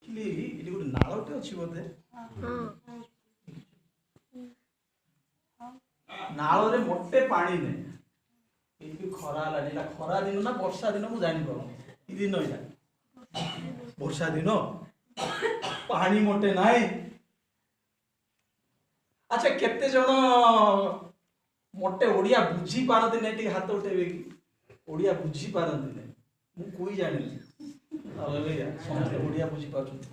ଏଠି ଗୋଟେ ନାଳଟେ ଅଛି ବୋଧେ ନାଳରେ ମୋଟେ ପାଣି ନାହିଁ ଏଇଠି ଖରା ହେଲାଣି ଏଇଟା ଖରା ଦିନ ନା ବର୍ଷା ଦିନ ମୁଁ ଜାଣିପାରୁନି କି ଦିନ ଏଇଟା ବର୍ଷା ଦିନ ପାଣି ମୋଟେ ନାହିଁ ଆଚ୍ଛା କେତେ ଜଣ ମୋଟେ ଓଡ଼ିଆ ବୁଝି ପାରନ୍ତି ନାହିଁ ଟିକେ ହାତ ଉଠେଇବେ କି ଓଡ଼ିଆ ବୁଝି ପାରନ୍ତି ନାହିଁ ମୁଁ କୋଇ ଜାଣିନି ସମସ୍ତେ ଓଡ଼ିଆ ବୁଝି ପାରୁଛନ୍ତି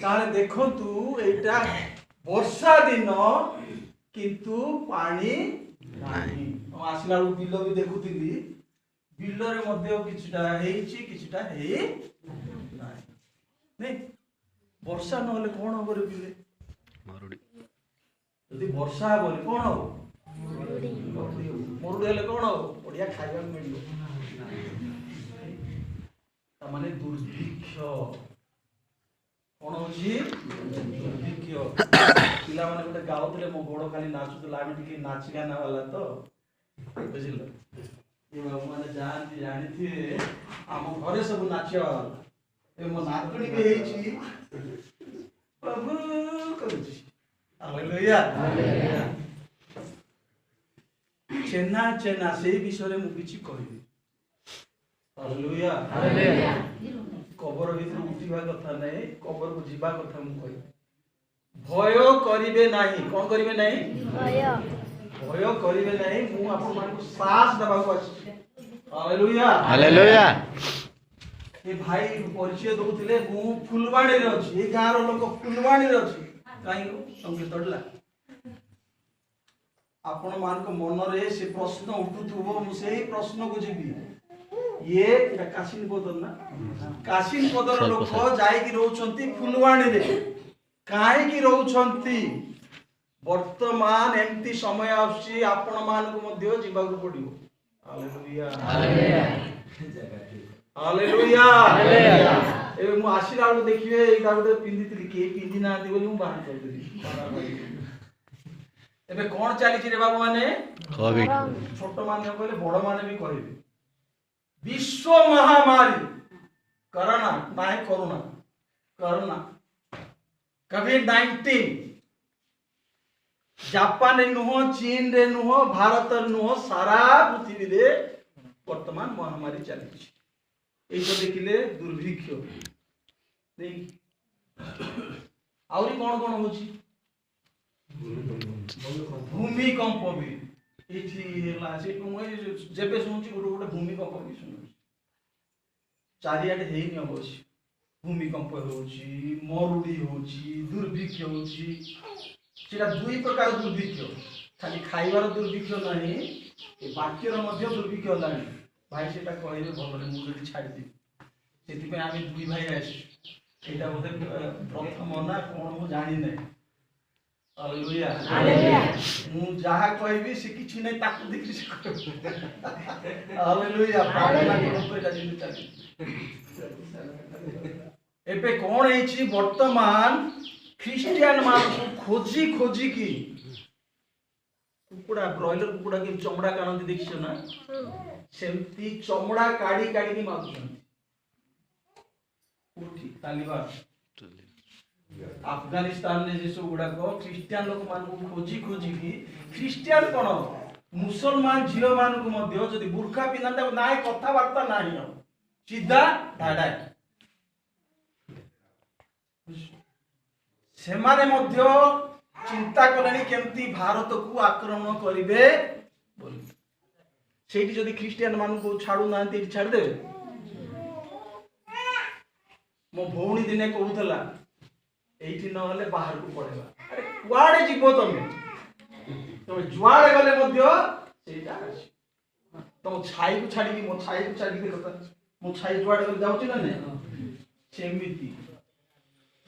ତାହେଲେ ଦେଖନ୍ତୁ ଏଇଟା ବର୍ଷା ଦିନ କିନ୍ତୁ ପାଣି ନାହିଁ ଆସିଲା ବେଳକୁ ବିଲ ବି ଦେଖୁଥିଲି ବିଲରେ ମଧ୍ୟ କିଛିଟା ହେଇଛି କିଛିଟା ହେଇ ନାହିଁ ବର୍ଷା ନହେଲେ କଣ ହବ ରେ ବିଲେ ଯଦି ବର୍ଷା ହବନି କଣ ହବ ମରୁଡ଼ି ହେଲେ କଣ ହବ ବଢିଆ ଖାଇବାକୁ ମିଳିବ ତାମାନେ ଦୁର୍ଭିକ୍ଷ କଣ ହଉଛି ଦୁର୍ଭିକ୍ଷ ପିଲାମାନେ ଗୋଟେ ଗାଉଥିଲେ ମୋ ଗୋଡ଼ ଖାଲି ନାଚୁଥିଲା ଆମେ ଟିକେ ନାଚିକା ନା ହେଲା ତ ବୁଝିଲ ଏ ବାବୁ ମାନେ ଯାଆନ୍ତି ଜାଣିଥିବେ ଆମ ଘରେ ସବୁ ନାଚିବା ବାଲା ଏ ମୋ ନାତୁଣୀ ବି ହେଇଛି ପ୍ରଭୁ କରୁଛି ହାଲେଲୁୟା ଚେନା ଚେନା ସେଇ ବିଷୟରେ ମୁଁ କିଛି କହିବି ହାଲେଲୁୟା କବର ଭିତରୁ ଉଠିବା କଥା ନାହିଁ କବରକୁ ଯିବା କଥା ମୁଁ କହିବି ଭୟ କରିବେ ନାହିଁ କଣ କରିବେ ନାହିଁ ଭୟ କରିବେ ନାହିଁ ମୁଁ ଆପଣମାନଙ୍କୁ ସାହସ ଦେବାକୁ ଆସିଛି ହାଲେଲୁୟା ହାଲେଲୁୟା ଏ ଭାଇ ପରିଚୟ ଦଉଥିଲେ ମୁଁ ଫୁଲବାଣୀରେ ଅଛି ଏ ଗାଁର ଲୋକ ଫୁଲବାଣୀରେ ଅଛି କାହିଁକି ସଙ୍ଗୀତ ତଡ଼ିଲା ଆପଣ ମାନଙ୍କ ମନରେ ସେ ପ୍ରଶ୍ନ ଉଠୁଥିବ ମୁଁ ସେଇ ପ୍ରଶ୍ନକୁ ଯିବି ଇଏ କାଶୀନ ପଦର ନା କାଶୀନ ପଦର ଲୋକ ଯାଇକି ରହୁଛନ୍ତି ଫୁଲବାଣୀରେ କାହିଁକି ରହୁଛନ୍ତି ବର୍ତ୍ତମାନ ଏମିତି ସମୟ ଆସୁଛି ଆପଣ ମାନଙ୍କୁ ମଧ୍ୟ ଯିବାକୁ ପଡିବ ହାଲେଲୁୟା ହାଲେଲୁୟା ଏବେ ମୁଁ ଆସିଲା ବେଳକୁ ଦେଖିବେ ଏଇଟା ଗୋଟେ ପିନ୍ଧିଥିଲି କେହି ପିନ୍ଧି ନାହାନ୍ତି ବୋଲି ମୁଁ ବାହାର କରିଦେଲି ଏବେ କଣ ଚାଲିଛି ରେ ବାବୁ ମାନେ ଛୋଟ ମାନେ କହିଲେ ବଡ ମାନେ ବି କହିବେ विश्व महामारी कोरोना नहीं कोरोना कोरोना कोविड-19 जापान रे नुह चीन रे नुह भारत रे नुह सारा पृथ्वी रे वर्तमान महामारी चली एई तो देखिले दुर्भिक्ष नहीं आउरी कोन कोन होची भूमिकंप भी एठी ହେଲା ସେଠୁ ମୁଁ ଯେବେ ଶୁଣୁଛି ଗୋଟେ ଗୋଟେ ଭୂମିକମ୍ପ ବି ଶୁଣୁଛି ଚାରିଆଡେ ହେଇନି ଅବଶ୍ୟ ଭୂମିକମ୍ପ ହେଉଛି ମରୁଡ଼ି ହେଉଛି ଦୁର୍ଭିକ୍ଷ ହେଉଛି ସେଟା ଦୁଇ ପ୍ରକାର ଦୁର୍ଭିକ୍ଷ ଖାଲି ଖାଇବାର ଦୁର୍ଭିକ୍ଷ ନାହିଁ ଏ ବାକ୍ୟର ମଧ୍ୟ ଦୁର୍ଭିକ୍ଷ ହେଲାଣି ଭାଇ ସେଟା କହିବେ ଭଲରେ ମୁଁ ଯଦି ଛାଡ଼ିଦେବି ସେଥିପାଇଁ ଆମେ ଦୁଇ ଭାଇ ଆସିଛୁ ଏଇଟା ବୋଧେ ପ୍ରଥମ ନା କଣ ମୁଁ ଜାଣିନାହିଁ हालेलुया ମୁଁ ଯାହା କହିବି ସେ କିଛି ନାହିଁ ତାକୁ ଦେଖି ସେ ହାଲେଲୁୟା ପ୍ରାର୍ଥନା କରନ୍ତୁ ଏଟା ଯେମିତି ଚାଲିଛି ଏବେ କଣ ହେଇଛି ବର୍ତ୍ତମାନ ଖ୍ରୀଷ୍ଟିଆନ ମାନଙ୍କୁ ଖୋଜି ଖୋଜି କି କୁକୁଡ଼ା ବ୍ରଏଲର କୁକୁଡ଼ା କି ଚମଡ଼ା କାଢନ୍ତି ଦେଖିଛ ନା ସେମିତି ଚମଡ଼ା କାଢି କାଢିକି ମାରୁଛନ୍ତି କୋଉଠି ତାଲିବାନ अफगानिस्तान ने जे सब गुडा ख्रीस्टियन लोक मान खोजी खोजी की ख्रीस्टियन कोन मुसलमान झिलो मान को मध्य जदि बुर्खा पिनंदा नाय कथा वार्ता नाही सीधा धाडा से माने मध्य चिंता कलेनी केमती भारत को आक्रमण करिवे बोली सेठी जदि ख्रीस्टियन मान को छाडू नांती छाड़ दे मो भौणी दिने कहूतला एठी न हले बाहर को पड़ेगा अरे कुआडे जीवो तमे तो जुआडे गले मध्य सेटा अछि तो छाई को छाडी की मो छाई को छाडी के कथा मो छाई जुआडे गले जाउची ना ने सेमिति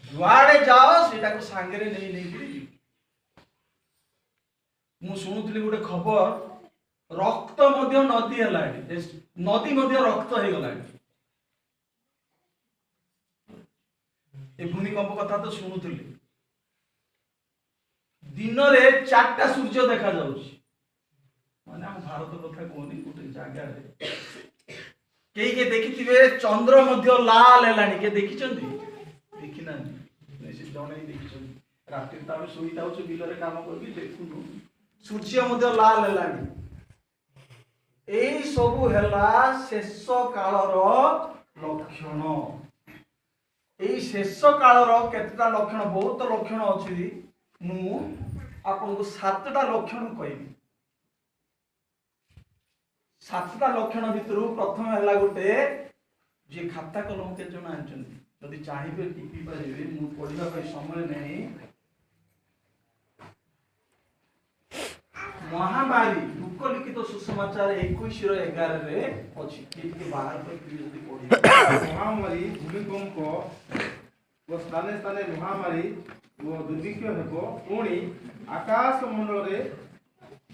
जुआडे जाओ सेटा को सांगरे नहीं नहीं करी मु सुनुतली गोटे खबर रक्त मध्य नदी हलाडी नदी मध्य रक्त हे गलाडी ए भूमिकंप कथा तो शुणुली दिन रे 4टा सूर्य देखा जाउछि माने हम भारत कथा कोनी गोटे जागा रे कई के देखिथिबे चंद्र मध्य लाल हेलानी के देखिचंती देखि ना निश्चित जणे देखिचंती रात्रि ताबे सोई ताउछ बिलरे काम करबी देखुनु सूर्य मध्य लाल हेलानी एई सबु हेला शेष कालर लक्षण एई शेष कालर केतटा लक्षण बहुत लक्षण अछि मु आपनको 7टा लक्षण कहबी 7टा लक्षण भितर प्रथम है गोटे जे खाता कलम के जन आनछन्ती जदि चाहिबे टिपी पारिबे मु पढिबा पई समय नहीं महामारी दुख लिखित सुसमाचार 21:11 रे अछि के बाहर पर जदि पढि महामारी भूमिकंप व स्थाने स्थाने महामारी व दुर्भिक्ष हेबो पुणी आकाश मंडल रे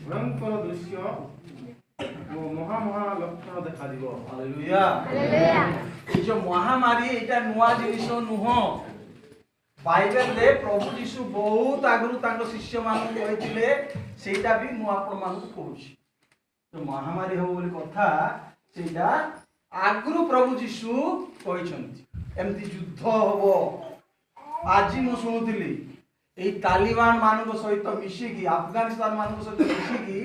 भयंकर दृश्य वो महा महा लक्षण देखा दिबो हालेलुया हालेलुया ए जो महामारी एटा नुवा जिनिस नुह बाइबल रे प्रभु यीशु बहुत आगु तांको शिष्य मान कहिथिले सेटा भी मु आपन मान कहूची तो महामारी हो बोली कथा सेटा आगु प्रभु यीशु कहिसंती एमती युद्ध होबो आज मु सुनुथिली ए तालिबान मानको सहित मिशिकी अफगानिस्तान मानको सहित मिशिकी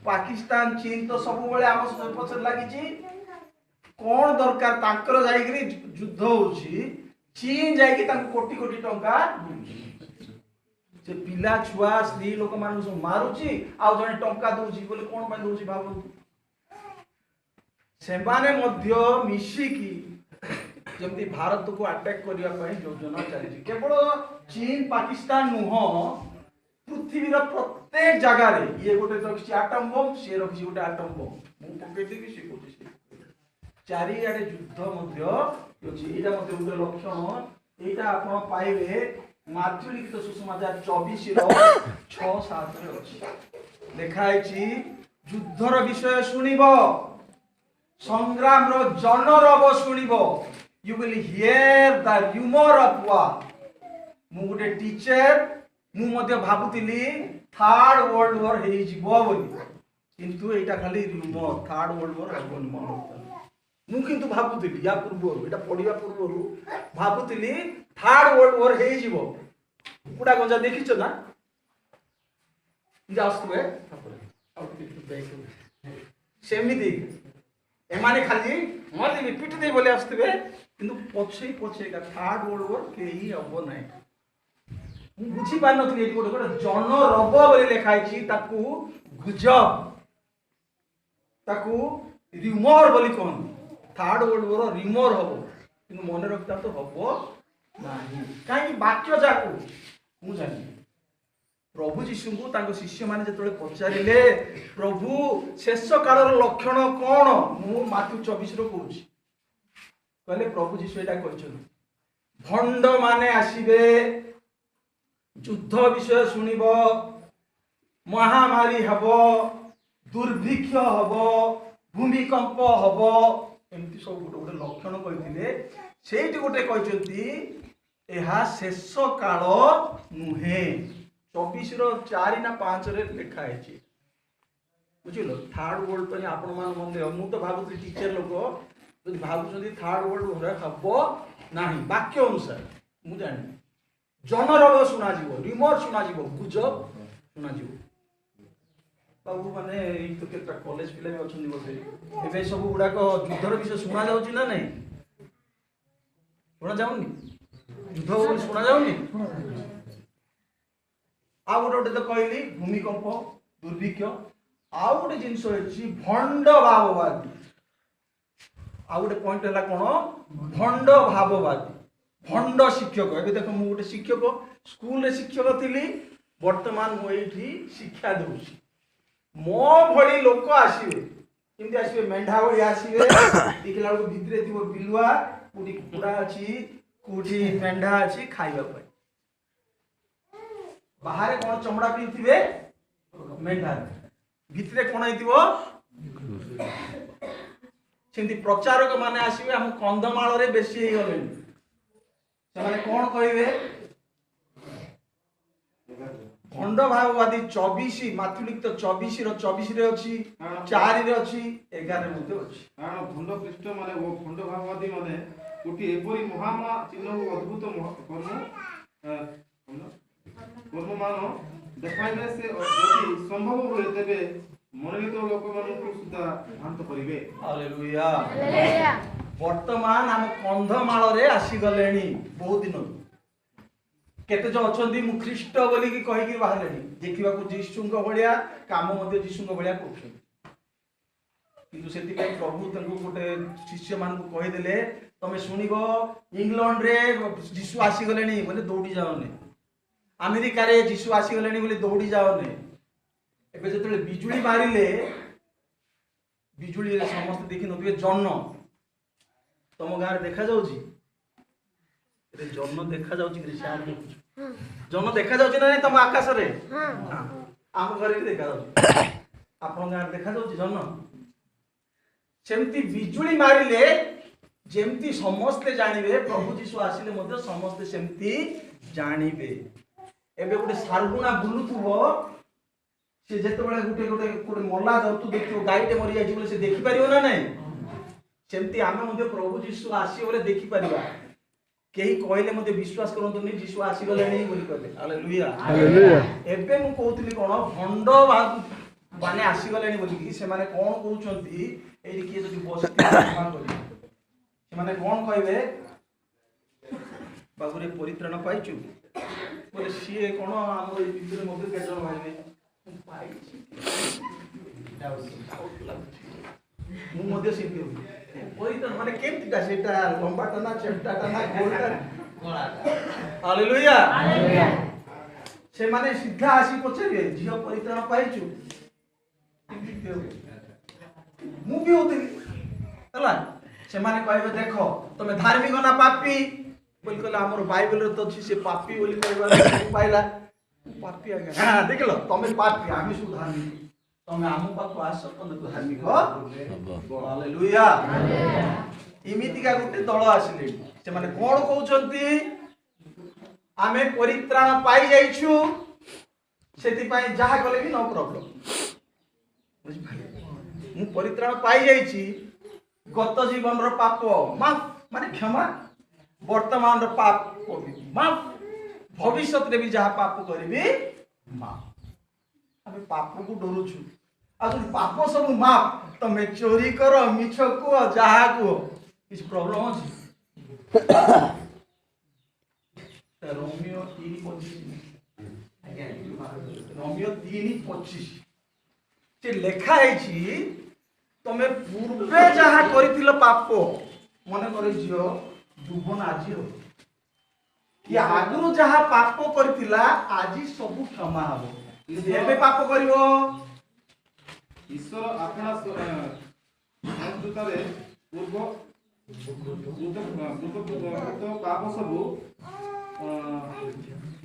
पाकिस्तान चीन तो सब बेले आम पछर लगी कौन दरकार तांकर जाइकरी युद्ध होउची चीन जाइकी तांको कोटी कोटी टंका से पिला छुआ स्त्री लोक मान सब मारुची आ जने टंका दोची बोले कोन पय दोची भाबु सेबाने मध्य मिशिकी जमती भारत को अटैक करिया पय योजना चली केवल चीन पाकिस्तान नुह पृथ्वीर प्रत्येक जगह रे ये गोटे रखी आटम बम से रखी गोटे आटम बम मु पके देबी से कोठी चारि आडे युद्ध मध्य अछि एटा मध्य गोटे लक्षण एटा आपण पाइबे माथ्यू लिखित सुसमाचार 24 रो 6-7 रे अछि लिखा अछि युद्धर विषय सुनिबो संग्राम रो जनरब सुनिबो you will hear the humour of war मु गोटे टीचर मु मध्य भाबुतिली थर्ड वर्ल्ड वॉर हे जिवो बोली किंतु एटा खाली र्यूमर थर्ड वर्ल्ड वॉर हेबोनी मन मु किंतु भाबुतिली या पूर्व एटा पढिबा पूर्व भाबुतिली थर्ड वर्ल्ड वॉर हे जिवो कुडा गंजा देखिछ ना जास्तुए सेमिति एमाने खाली मते पिट दे बोले आस्तुए किंतु पछे पछे का थर्ड वर्ल्ड वॉर केही हबो नै बुझी पार नथि एटी गोटे जन रब बोली लिखाई छी ताकू गुजब ताकू रिमोर बोली कोन थर्ड वर्ल्ड वॉर रिमोर हबो किंतु मन रखता तो हबो नाही काई वाक्य जाकू मु जानि प्रभु यीशु को तांको शिष्य माने जेतले पचारिले प्रभु शेष कालर लक्षण कोन मु माथ्यू 24 रो कहूची कहले प्रभु यीशु एटा कहछन भंड माने आसीबे युद्ध विषय सुनिब महामारी हब दुर्भिक्ष हब भूमिकंप हब एमती सब गोटे गोटे लक्षण कहते से गोटे कहते यह शेष काल नुहे 24 रो 4 ना 5 रे लिखा है बुझिल थर्ड वर्ल्ड पर आपण मान मन मु तो भाबुती टीचर लोक जदि भाबुछंती थर्ड वर्ल्ड वॉर हबो नाही वाक्य अनुसार मु जानि जनरब सुना जीवो रिमोर सुना जीवो गुजब सुना जीवो बाबू माने ई तो केटा कॉलेज पिला भी अछन बोलते एबे सब गुडा को युद्धर विषय सुना जाउची ना नहीं सुना जाउनी युद्ध बोली सुना जाउनी आ गोटे तो कहली भूमिकंप दुर्भिक्ष आ गोटे जिनस अछि भंड भाववादी आ गोटे पॉइंट हला कोन भंड भाववादी भंड शिक्षक एबे देखो मु गोटे शिक्षक स्कूल रे शिक्षक थिली वर्तमान मु एठी शिक्षा दउची मो भली लोक आसीबे किंति आसीबे मेंढा भली आसीबे देखला को भितरे दिबो बिलुआ कुडी कुकुडा अछि कुडी मेंढा अछि खाइबा पय बाहर कोन चमड़ा पिथिबे मेंढा भितरे कोन आइतिबो सेंति प्रचारक माने आसीबे हम कंदमाळ रे बेसी हे गले से माने कोन कहिबे ଭଣ୍ଡ ଭାବବାଦୀ 24 ମାଥ୍ୟୁ ଲିଖିତ 24 ର 24 ରେ ଅଛି, 4 ରେ ଅଛି, 11 ରେ ମଧ୍ୟ ଅଛି। କାରଣ ଭଣ୍ଡ ଖ୍ରୀଷ୍ଟ ମାନେ ଓ ଭଣ୍ଡ ଭାବବାଦୀ ମାନେ ଗୋଟିଏ ଏପରି ମହାମା ଚିହ୍ନ ଓ ଅଦ୍ଭୁତ କର୍ମମାନ ଦେଖାଇବେ, ସେ ଯଦି ସମ୍ଭବ ହୁଏ ତେବେ ମନୋନୀତ ଲୋକମାନଙ୍କୁ ସୁଦ୍ଧା ଭ୍ରାନ୍ତ କରିବେ। ହାଲେଲୁୟା। ବର୍ତ୍ତମାନ ଆମ କନ୍ଧମାଳରେ ଆସିଗଲେଣି ବହୁ ଦିନରୁ। କେତେ ଜଣ ଅଛନ୍ତି ମୁଁ ଖ୍ରୀଷ୍ଟ ବୋଲିକି କହିକି ବାହାରିଲେଣି, ଦେଖିବାକୁ ଯୀଶୁଙ୍କ ଭଳିଆ, କାମ ମଧ୍ୟ ଯୀଶୁଙ୍କ ଭଳିଆ କରୁଛନ୍ତି। କିନ୍ତୁ ସେଥିପାଇଁ ପ୍ରଭୁ ତାଙ୍କୁ ଗୋଟେ ଶିଷ୍ୟମାନଙ୍କୁ କହିଦେଲେ, ତମେ ଶୁଣିବ ଇଂଲଣ୍ଡରେ ଯୀଶୁ ଆସିଗଲେଣି ବୋଲେ ଦୌଡ଼ି ଯାଅନି, ଆମେରିକାରେ ଯୀଶୁ ଆସିଗଲେଣି ବୋଲି ଦୌଡ଼ି ଯାଅନି। ଏବେ ଯେତେବେଳେ ବିଜୁଳି ମାରିଲେ, ବିଜୁଳିରେ ସମସ୍ତେ ଦେଖିନଥିବେ ଜହ୍ନ, ତମ ଗାଁରେ ଦେଖାଯାଉଛି? ଜହ୍ନ ଦେଖାଯାଉଛି କି? ଜହ୍ନ ଦେଖାଯାଉଛି ନା ନାଇଁ ତମ ଆକାଶରେ? ଆମ ଘରେ ବି ଦେଖାଯାଉଛି। ଆପଣଙ୍କ ଗାଁରେ ଦେଖାଯାଉଛି ଜହ୍ନ? ସେମିତି ବିଜୁଳି ମାରିଲେ ଯେମିତି ସମସ୍ତେ ଜାଣିବେ ପ୍ରଭୁ ଯୀଶୁ ଆସିଲେ ମଧ୍ୟ ସମସ୍ତେ ସେମିତି ଜାଣିବେ। ଏବେ ଗୋଟେ ସାରୁଗୁଣା ବୁଲୁଥିବ, ସେ ଯେତେବେଳେ ଗୋଟେ ମଲା ଜନ୍ତୁ ଦେଖିବ, ଗାଈଟେ ମରିଯାଇଛି ବୋଲି ସେ ଦେଖିପାରିବ ନା ନାଇଁ? ସେମିତି ଆମେ ମଧ୍ୟ ପ୍ରଭୁ ଯୀଶୁ ଆସିବ ବୋଲେ ଦେଖିପାରିବା। କେହି କହିଲେ ମଧ୍ୟ ବିଶ୍ୱାସ କରନ୍ତୁନି ଯୀଶୁ ଆସିଗଲେଣି ବୋଲି କହିଲେ। ହାଲେଲୁୟା। ଏବେ ମୁଁ କହୁଥିଲି କଣ, ଭଣ୍ଡ ମାନେ ଆସିଗଲେଣି ବୋଲିକି ସେମାନେ କଣ କହୁଛନ୍ତି, ଏଇଠି କିଏ ଯଦି ବସିଥିବେ ସେମାନେ କଣ କହିବେ, ବାବୁରେ ପରିତ୍ରାଣ ପାଇଛୁ ବୋଲେ ସିଏ କଣ ଆମର ଏଇ ଭିତରେ ମଧ୍ୟ କେତେ ଜଣ ଭାଇବେ ମୁଁ ମଧ୍ୟ ସେମିତି ପରିତ୍ରାଣ ମାନେ କେମିତିଟା, ସେଇଟା ଲମ୍ବାଟା ନା ଚେପ୍ଟାଟା ନା ଗୋଲଟା? ହାଲେଲୁୟା। ସେମାନେ ସିଧା ଆସି ପଚାରିବେ, ଝିଅ ପରିତ୍ରାଣ ପାଇଛୁ? ମୁଁ ବି ହଉଥିଲି ହେଲା। ସେମାନେ କହିବେ, ଦେଖ ତମେ ଧାର୍ମିକ ନା ପାପୀ ବୋଲି କହିଲେ, ଆମର ବାଇବେଲରେ ତ ଅଛି ସେ ପାପୀ ବୋଲି କହିବା ପାଇଲା। ପାପୀ ଆଜ୍ଞା, ଦେଖିଲ ତମେ ପାପୀ, ଆମେ ସବୁ ଧାର୍ମିକ, ତମେ ଆମ ପାଖକୁ ଆସ, ତମେ ଧାର୍ମିକ। ହାଲେଲୁୟା। ଏମିତିକା ଗୋଟେ ଦଳ ଆସିଲେ, ସେମାନେ କଣ କହୁଛନ୍ତି, ଆମେ ପରିତ୍ରାଣ ପାଇଯାଇଛୁ, ସେଥିପାଇଁ ଯାହା କଲେ ବି नो ପ୍ରୋବ୍ଲେମ। ମୁଁ ପରିତ୍ରାଣ ପାଇଯାଇଛି, ଗତ ଜୀବନର ପାପ ମାଫ ମାନେ କ୍ଷମା, ବର୍ତ୍ତମାନର ପାପ ମାଫ, ଭବିଷ୍ୟତରେ ବି ଯାହା ପାପ କରିବି ମାଫ। ଆମେ ପାପକୁ ଡରୁଛୁ, ଆଉ ଯଦି ପାପ ସବୁ ମାଫ, ତମେ ଚୋରି କର, ମିଛ କୁହ, ଯାହା କୁହ, କିଛି ପ୍ରୋବ୍ଲେମ ଅଛି? ରୋମିଓ 3:25 ସେ ଲେଖା ହେଇଛି, ତମେ ପୂର୍ବେ ଯାହା କରିଥିଲ ପାପ, ମନେ କରି ଝିଅ ଦୁବନ ଆଜି ହବ, କି ଆଗରୁ ଯାହା ପାପ କରିଥିଲା ଆଜି ସବୁ କ୍ଷମା ହବ। ଏବେ ପାପ କରିବ, ଈଶ୍ୱର ଆପଣା ସଂସ୍କୃତରେ ପୂର୍ବ ପାପ ସବୁ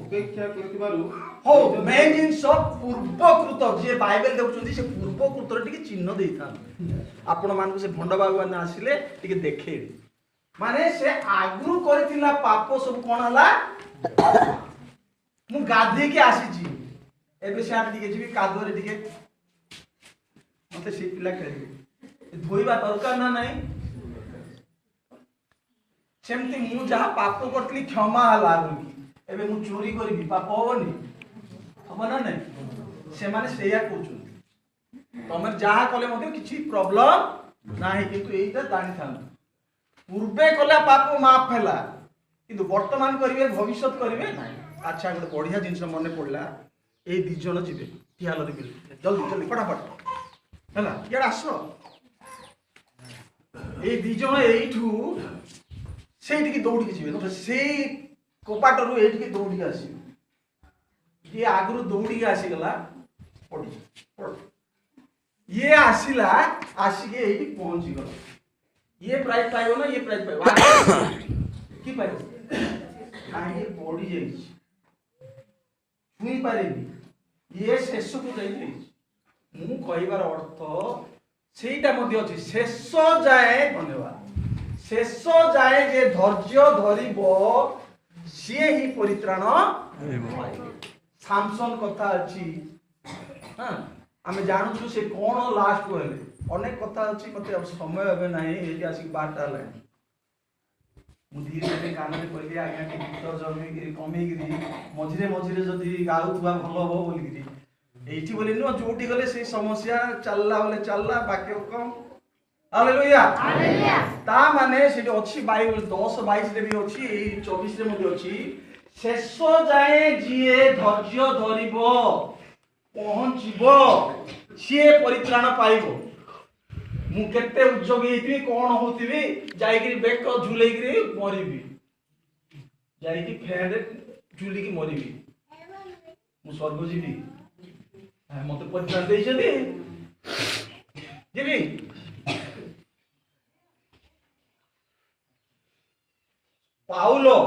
ଉପେକ୍ଷା କରିଥିବାରୁ ହଉ ମେନ୍ ଜିନିଷ ପୂର୍ବକୃତ, ଯିଏ ବାଇବେଲ ଦେଖୁଛନ୍ତି ସେ ପୂର୍ବକୃତରେ ଟିକେ ଚିହ୍ନ ଦେଇଥାନ୍ତି। ଆପଣ ମାନଙ୍କୁ ସେ ଭଣ୍ଡ ବାବୁ ମାନେ ଆସିଲେ ଟିକେ ଦେଖେଇବେ, ମାନେ ସେ ଆଗରୁ କରିଥିଲା ପାପ ସବୁ କଣ ହେଲା। ମୁଁ ଗାଧେଇକି ଆସିଛି, ଏବେ ସିଆଡେ ଟିକେ ଯିବି କାଦୁଅରେ ଟିକେ, ମତେ ସେ ପିଲା ଖେଳିବେ, ଧୋଇବା ଦରକାର ନା ନାହିଁ? ସେମିତି ମୁଁ ଯାହା ପାପ କରିଥିଲି କ୍ଷମା ହେଲା ବୋଲି, ଏବେ ମୁଁ ଚୋରି କରିବି, ପାପ ହବନି? ହବ ନା ନାଇଁ? ସେମାନେ ସେଇଆ କହୁଛନ୍ତି, ତମେ ଯାହା କଲେ ମଧ୍ୟ କିଛି ପ୍ରୋବ୍ଲେମ ନାହିଁ, କିନ୍ତୁ ଏଇଟା ଜାଣିଥାନ୍ତୁ, ପୂର୍ବେ କଲେ ପାପ ମାଫ ହେଲା, କିନ୍ତୁ ବର୍ତ୍ତମାନ କରିବେ, ଭବିଷ୍ୟତ କରିବେ ନାହିଁ। ଆଚ୍ଛା, ଗୋଟେ ବଢିଆ ଜିନିଷ ମନେ ପଡିଲା, ଏଇ 2 ଜଣ ଯିବେ, ଠିଆଲରେ ଜଲ୍ଦି ଜଲ୍ଦି ଫଟାଫଟ ହେଲା, ଇଆଡେ ଆସ। ଏଇ 2 ଜଣ ଏଇଠୁ ସେଇଠିକି ଦୌଡ଼ିକି ଯିବେ, ସେଇ କପାଟରୁ ଏଇଠିକି ଦୌଡ଼ିକି ଆସିବେ। ଇଏ ଆଗରୁ ଦୌଡ଼ିକି ଆସିଗଲା, ଇଏ ଆସିଲା, ଆସିକି ଏଇଠି ପହଞ୍ଚିଗଲା। ଇଏ ପ୍ରାଇଜ ପାଇବ ନା ଇଏ ପ୍ରାଇଜ ପାଇବ? କି ପାଇବ? କାହିଁକି ପଡି ଯାଇଛି, ଛୁଇଁ ପାରେନି, ଇଏ ଶେଷକୁ ଯାଇଯାଇଛି। ମୁଁ କହିବାର ଅର୍ଥ ସେଇଟା ମଧ୍ୟ ଅଛି, ଶେଷ ଯାଏ, ଧନ୍ୟବାଦ, ଶେଷ ଯାଏ ଯେ ଧୈର୍ଯ୍ୟ ଧରିବ ସିଏ ହିଁ ପରିତ୍ରାଣ ପାଇବ। सामसन कथा अच्छी हाँ आम जानूँ से कौन लास्ट को हेले अनेक कथा अच्छी मत समय हे ना ये आसिक 12टा है धीरे धीरे कान में कहली आज्ञा कि गीत जमी कमेकरी मझे मझे जदि गाऊा भल हम बोलिकी ये बोली नुह जोटी गले से समस्या चलला बोले चलला बाकी कम हालेलुया ता माने से अच्छी बाइबल 10:22 रे भी अच्छी 24 रे मध्ये अच्छी शेष जाए जीए धैर्य धरिबो पहुंचबो सी परित्राण पाइबो मु केते उद्योगी हेतिबी कोन होतिबी जाईकरी बेक झुलेकरी मरिबी जाईकी फेड झुलिकी मरिबी मु स्वर्ग जीवी मते परित्राण देइछथि जीवी पाउलो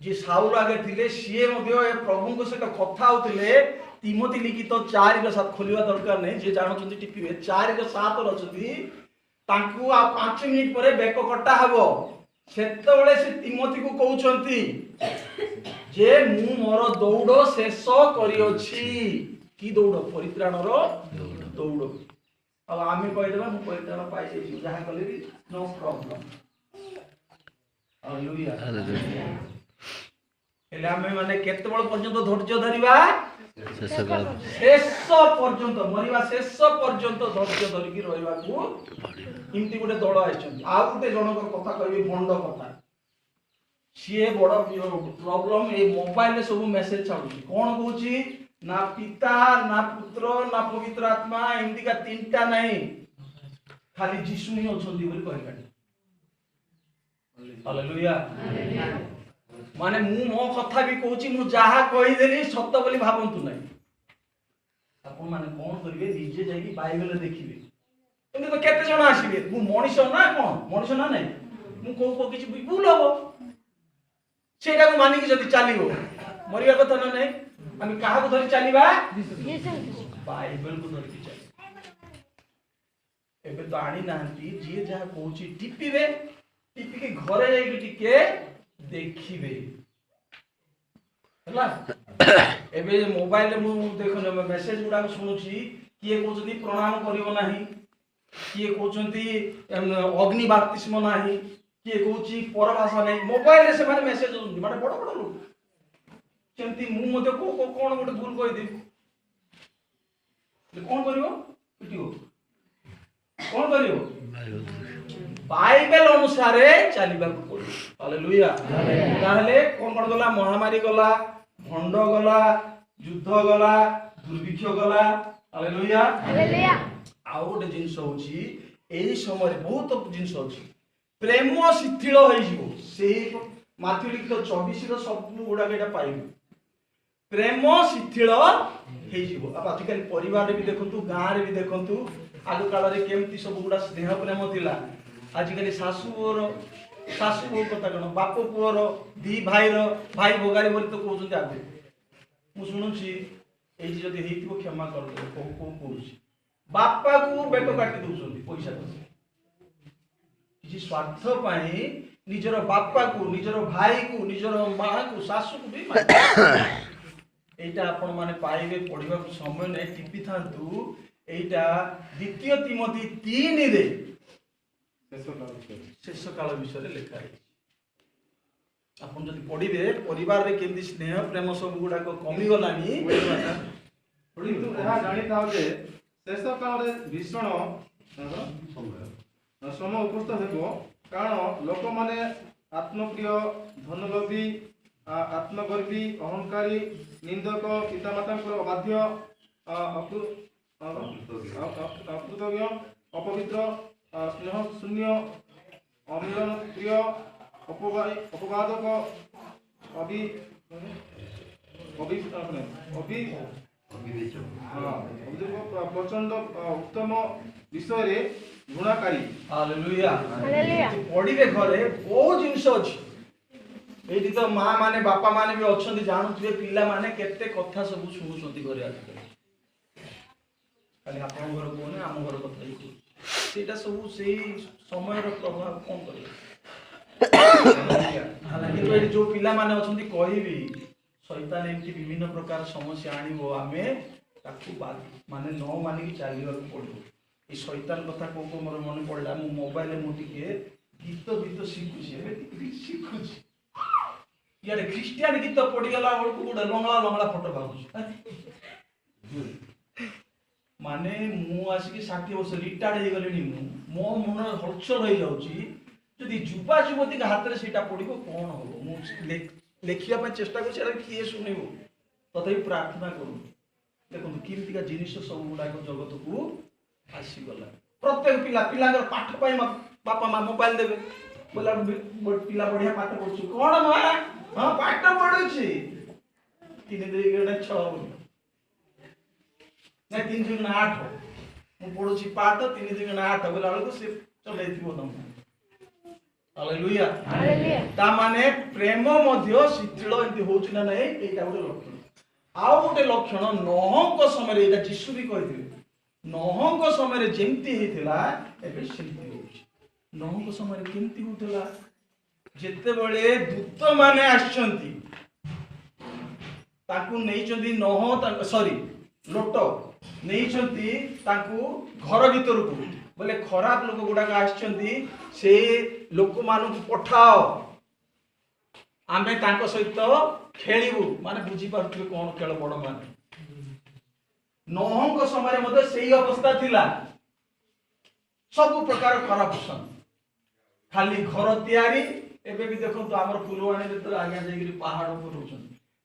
जे साउल आगे थिले सीए मध्ये प्रभु को सहित कथा होतिले तिमोथी लिखित 4:7 खोलिवा दरकार नहीं जे जानछन्ती टिपिबे 4:7 रचती तांकू आ 5 मिनिट परे बेक कटा हबो सेतबेले से तिमोथी को कहउछन्ती जे मु मोर दौड़ शेष करियोछि की दौड़ परित्राणर दौड़ अब आमे कहि देबा मु परित्राण पाइ जे जहा कले भी नो प्रॉब्लम हालेलुया हेले आमे माने केते बळ पर्यंत धैर्य धरिबा शेष पर्यंत मरिबा शेष पर्यंत धैर्य धरिकी रहइबा को इमती गोटे दल आइछन आ गोटे जनकर कथा कहबी बंड कथा सीए बड़ प्रॉब्लम ए मोबाइल रे सब मेसेज छाडुची कोन कहूची ना पिता ना पुत्र ना पवित्र आत्मा इमती का तीनटा नहीं खाली यीशु ही अछंती बोली कहला हालेलुया माने मु मो कथा भी कहूची मु जहा कहि देली सत्य बोली भाबंतु नै आपण माने कोन करिवे निजे जाई बाइबल देखिबे एमते तो केते जण आसीबे मु मनीष ना कोन मनीष ना नै मु को किछि भूल हबो सेटा को मानि कि जदी चालिबो मरिया कथा ना नै हम काहा को धरि चालिबा बाइबल को धरि चाली एबे तो आनी नांती जे जहा कहूची टिपिबे टिपी के घरे जाई टिके देखिबे हला एबे मोबाइल रे मु देखन मेसेज गुडा सुनुची किए कहउछंती प्रणाम करिवो नाही किए कहउछंती अग्नि बाप्तिस्म नाही किए कहउची परभाषा नाही मोबाइल रे से माने मेसेज सुनुची माने बड़ बड़ लोग सेमती मु मते कोन गोटे भूल कहि दे कोन करिवो पिटियो कोन करिवो बाइबल अनुसार चलवा हालेलुया ताहले कोन कोन गला महामारी गला भंड गला युद्ध गला दुर्भिक्ष गला हालेलुया हालेलुया आ गोटे जिंस होची एही समय बहुत जिंस होची प्रेम शिथिल होई जिवो सेही माथि लिखित 24 रो सब गुडा केटा पाइबो प्रेम शिथिल हेई जिवो अब आजकल परिवार रे भी देखंतु गां रे भी देखंतु आगु काल रे केमती सब गुडा स्नेह प्रेम थिला आजिकल सासू बो कथा कण बाप पुअर दी भाई भाई भोगारी बोली तो कहउछन्ती आगे मु सुनुची एई जदी हेतिबो क्षमा कर दे को कहउची बापा को बेटो काटी दउछन्ती पैसा दे किछि स्वार्थ पाई निजर बापा को निजर भाई को निजर मां को सासू को भी एटा आपण माने पाइबे पढिबा को समय नै टिपि थांतु एटा द्वितीय तिमोथी 3 रे शेष काल विषय लिखा है आपन जदि पढिबे परिवार रे केमदी स्नेह प्रेम सब गुडा को कमी गलानी किंतु यह जानी थाओ जे शेष काल रे भीषण समय उपस्थित हेबो कारण लोक माने आत्मप्रिय धनलोभी आत्मगर्वी अहंकारी निंदक पितामाता अबाध्य अकृतज्ञ अपवित्र स्नेह शून्य अमिलन प्रिय अपवादक प्रचंड उत्तम विषय घृणाकारी हालेलुया पढ़िबे घरे बहुत जिंस अछि एठी तो मां माने बापा माने भी अछंती जानुथिबे पिला माने केते कथा सब सुनुछंती घरे आजकल खाली आपन घर कोने आम घर कथा ही सेटा सब सेही समय रो प्रभाव कोन करे हालांकि तो जो पिला माने अछंती कहिबी शैतान एमती विभिन्न प्रकार समस्या आनिबो आमे ताकू माने न मानिक चलिବାକୁ पड़ो। ये शैतान कथा को मोर मन पड़ला मो मोबाइल मु टिके गीत शिखुची एबे शिखुची यार क्रिश्चियन गीत पड़ी गला बळकू गोटे लंगला लंगला फोटो बाबू माने मु आसिक 60 वर्ष रिटायर्ड हो गलेनी मो मन हलचल हो जाउची जदि युवा युवती के हाथ में सेटा पड़ो कौन हम मुझे लिखा चेष्टा कर किए शुणव तथापि प्रार्थना करूँ देखो किमती जिनिस सब गुड़ाक जगत को आसीगला प्रत्येक पिला पिला पाठ बापा माँ मोबाइल देवे बोला पिला बढ़िया पाठ पढ़ु कौन माँ हाँ पाठ पढ़ु 3 2 6 ना 3 2 8 मुझे पढ़ुची पाठ 3 2 8 बोला बेलू सी चल तुम हालेलुया ता माने प्रेम मध्य शिथिल एंती होउछ ना नै एटा गोटे लक्षण आउ गोटे लक्षण नोहंक समय रे एटा यीशु भी कहिथिले नोहंक समय रे जेंती हेतिला एबे सेंती होउछ नोहंक समय रे केंती होतला जेते बेले दूत माने आछंती ताकू नेइचंती नोह सॉरी लोट नेइचंती ताकू घर भीतर को बोले खराब लोक गुड़ाक आछंती से लोक मानू पठाओ आमे तांको सहित खेलिबू माने बुझी पारथि कोन खेल बड़ माने नोहंक समय मध्ये सेही अवस्था थिला सब प्रकार करप्शन खाली घर तैयारी एबे भी देखो तो हमर फुलवाणी रे तो आगे जाई पहाड़ ऊपर होछन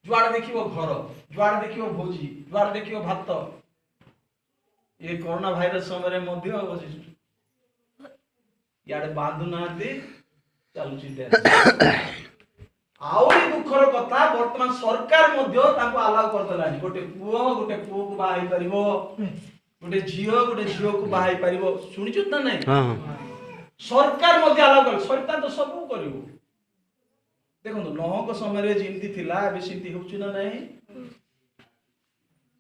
जुआड़ देखिबो घर जुआड़ देखिबो भोजी जुआड़ देखिबो भात ये कोरोना भाइरस समय मध्य अवशिष्ट याडे बांधु नाती चलुची आउरी दुखर कथा वर्तमान सरकार मध्य ताको अलाउ कर दलानी गोटे पुओ को बाहाई परिबो गोटे झियो को बाहाई परिबो सुनिछु त नै हां सरकार मध्य अलाउ कर सरकार तो सब करिवो देखो नहक समय रे जिंती थिला अबे सिंती होछु ना नै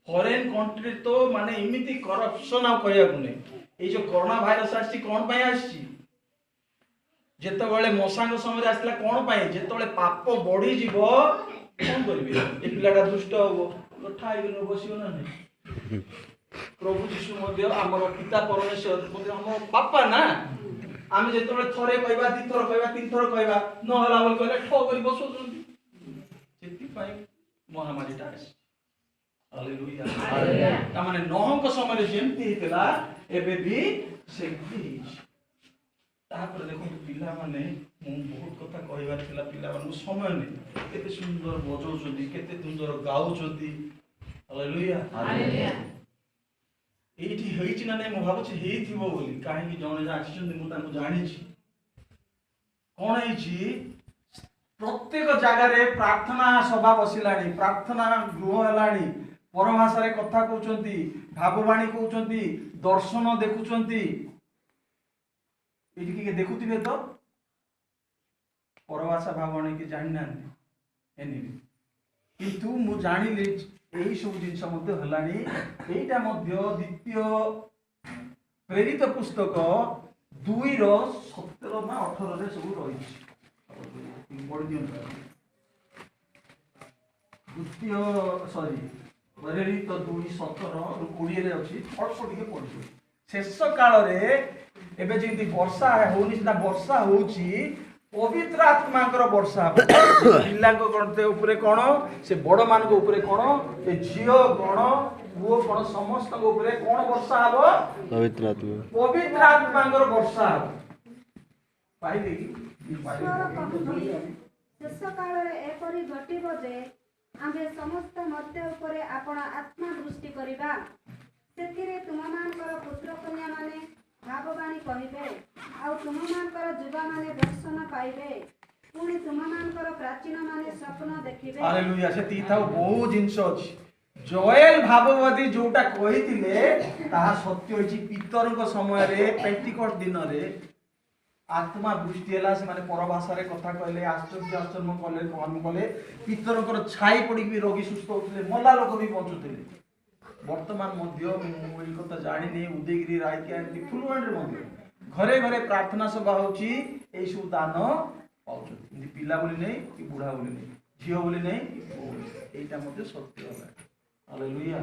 फॉरेन कंट्री तो माने इमिति करप्शन आ कहया गुने ए जो कोरोना भाइरस आछि कोन पय आछि जेते बेले मशांग समय आसला कोन पय जेते बेले पाप बढ़ी जीवो कोन करबे ए पिलाटा दुष्ट होबो लठाई गनो बसियो ना नै प्रभु यीशु मध्य हमर पिता परमेश्वर मध्य हम पापा ना आमे जेते बेले थरे कहबा दी थर कहबा तीन थर कहबा न होला बोल कहले ठो करी बसो जेति पय महामारी टाइस हालेलुया हालेलुया ता माने नहक समय जेंती हेतला एबे भी सेंती तापर देखो पिला माने मु बहुत कथा कहबार थिला पिला मानु समय नै केते सुंदर बजौछथि केते सुंदर गाउछथि हालेलुया हालेलुया एठी होइछि ना नै मु भाबुछि हेइथिबो बोली काहे कि जने आछिछन्ति मु ताको जानिछि कोन हेइछि प्रत्येक जगह रे प्रार्थना सभा बसिलानी प्रार्थना गृह हलानी परभाषा रे कथा कहउछन्ति भाववाणी कहउछन्ति दर्शन देखुछन्ति एठी के देखुथिबे तो परभाषा भाववाणी के जानि ना एनी किंतु मु जानिले एही सब जिंस मध्ये हलानी एटा मध्ये द्वितीय प्रेरित पुस्तक 2 रो 17 ना 18 रे सब रहिछि पढि दियौ द्वितीय सॉरी प्रेरित 2 17 रो 20 रे अछि अल्प टिके पढिछु शेष काल रे एबे जेंति वर्षा होनी सिना वर्षा होउची पवित्र आत्मा कर वर्षा पिल्ला को करते ऊपर कोन से बड़ मान को ऊपर कोन ए झियो कोन वो कोन समस्त को ऊपर कोन वर्षा हबो पवित्र आत्मा कर वर्षा हबो पाइले शेष काल रे एपरि घटिबो जे आमे समस्त मर्त्य ऊपर आपण आत्मा दृष्टि करिबा सेतिरे तुममानकर पुत्र कन्या माने भाववाणी कहिबे आ तुममानकर जुवा माने दर्शन पाइबे पुणी तुममानकर प्राचीन माने स्वप्न देखिबे हालेलुया से तीथा बहु जिंस अछि जोएल भाववादी जोटा कहिथिले ताहा सत्य होछि पितर को समय रे पेंटिकोस्ट दिन रे आत्मा दृष्टि हला से माने परभाषा रे कथा कहले आश्चर्य कले कोन कले पितर को छाई पड़ी भी रोगी सुस्थ होथिले मल्ला लोक भी बंचुथिले वर्तमान मध्य मोई कथा जानि नै उदयगिरी रायके एंटी फुलवाणी रे मध्य घरे घरे प्रार्थना सभा होछि ए सु दान पाउछ पिला बोली नै कि बुढ़ा बोली नै झील बोली नहीं यहीटा मत सत्य हालेलुया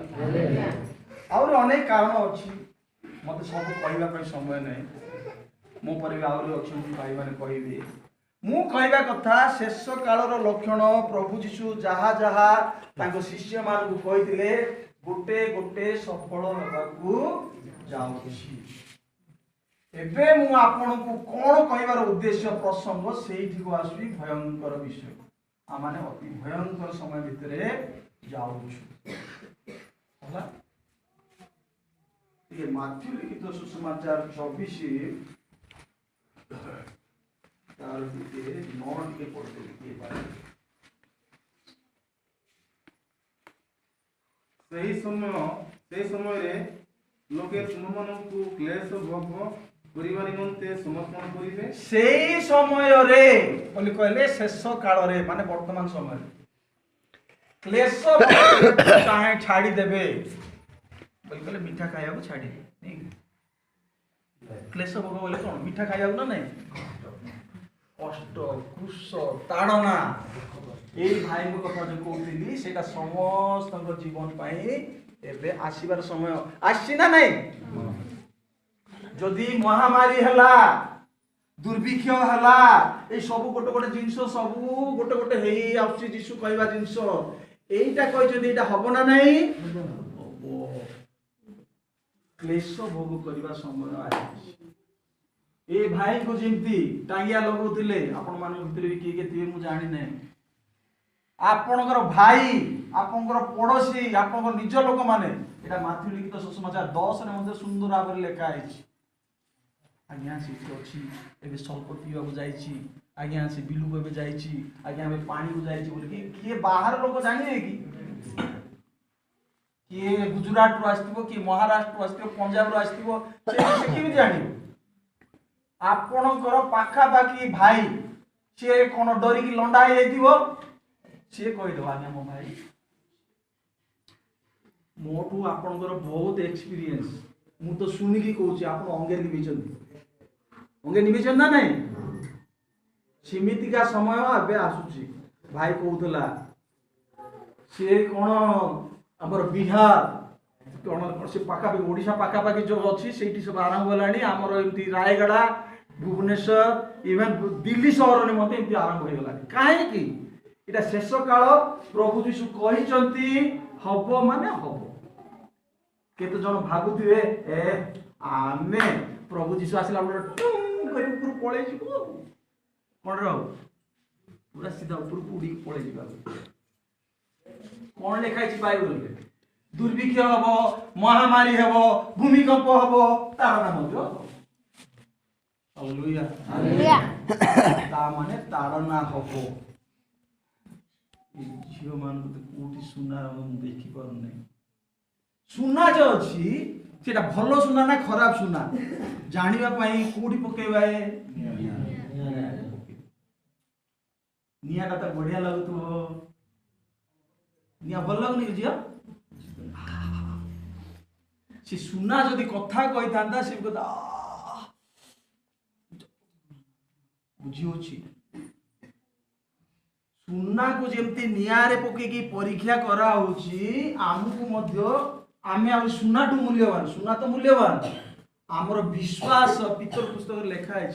आउरी अनेक कारण अच्छी मत सब कहवाई समय नहीं मो पर भी आहरी अच्छा भाई मैंने कहे मु कहवा कथा शेष कालर लक्षण प्रभु जीशु जहा जहा तांको शिष्य मान कहते गोटे गोटे सफल होगाकू जाऊँगी एबे मु आपन को कौन कहबार उद्देश्य प्रसंग सेठी को आसुई भयंकर विषय आमाने अति भयंकर समय भितरे जाऊछु होला ये माथ्यू लिखित सुसमाचार 24 तार दिके 9 के पढ़ते लिखे पाए सही समय रे लोके तुमମାନଙ୍କୁ क्लेश भोग करिवा निमंते समर्पण करिवे सेही समय रे बोली कहले शेष काल रे माने वर्तमान समय क्लेश चाहे छाड़ी देबे बोली कहले मीठा खाया को छाड़ी नहीं क्लेश भोग बोले कोन मीठा खाया ना नहीं कष्ट कुश ताड़ना ए भाई को कथा जो कहली सेटा समस्त जीवन पाई एबे आसीबार समय आसी ना नहीं जदि महामारी हला दुर्भिक्ष हला ए सब गोटे गोटे जिंस सब गोटे गोटे हेई आउची जीशु कहवा जिंस एटा कहि जदि एटा हबो ना नहीं हबो क्लेश भोग करबा समय आसी ए भाई को जेमती टांगिया लगौतिले आपण मान भितर भी किए थिबे मु जानि नै आपणकर भाई आपणकर पड़ोसी आपणकर निज लोक माने एटा माथ्यू लिखित सुसमाचार 10 रे मध्ये सुंदर भाବରେ लेखा आइछि आज्ञा सीट अछि एबे स्वल्प पियाबो जाइछि आज्ञा से बिलु को एबे जाइछि आज्ञा एबे पानी को जाइछि बोले कि किए बाहर लोक जानिए कि किए गुजरात रो आस्तिबो कि महाराष्ट्र रो आस्तिबो पंजाब रो आस्तिबो से कि भी जानियो आपणकर पाखा पाखी भाई से कोन डरी की लंडा हे दिबो से कहि दो आज्ञा मो भाई मोटू आपणकर बहुत एक्सपीरियंस मु तो सुनी की कहूची आपण अंगे निबेचन ना नहीं सीमित का समय एबे आसुची भाई कहउतला से कोन हमर बिहार कोन से पाखा पाखी ओडिशा पाखा पाखी जो अछि सेठी सब आरंभ होलानी हमर एमती रायगड़ा भुवनेश्वर इवन दिल्ली शहर ने मते एमती आरंभ हो गलानी काहे की इटा शेष काल प्रभु जीशु कहिचंती हबो माने हबो केते जण भागुथिबे ए आमे प्रभु जीशु आसिला हमर टुम करि ऊपर पळे जिवो कोन रहो पूरा सीधा ऊपर उडी पळे जिबा कोन लिखाइ छि बाइबल रे दुर्भिक्ष हबो महामारी हबो भूमिकंप हबो तार नाम जो हालेलुया हालेलुया ता माने ताड़ना हबो झील मान को कोटी सुना देखी पार नहीं सुना जो अच्छी सेटा भलो सुना ना खराब सुना जानिबा पई कोठी पकेबा ए निया का तो बढ़िया लागतो निया भल लागनी जिया से सुना जदि कथा कहि थांदा से कथा बुझियो छी सुना को जेमती नियारे पके की परीक्षा करा होची आमको मध्य आमे आ सुनाटू मूल्यवान सुना तो मूल्यवान आमर विश्वास पितर पुस्तक लेखा है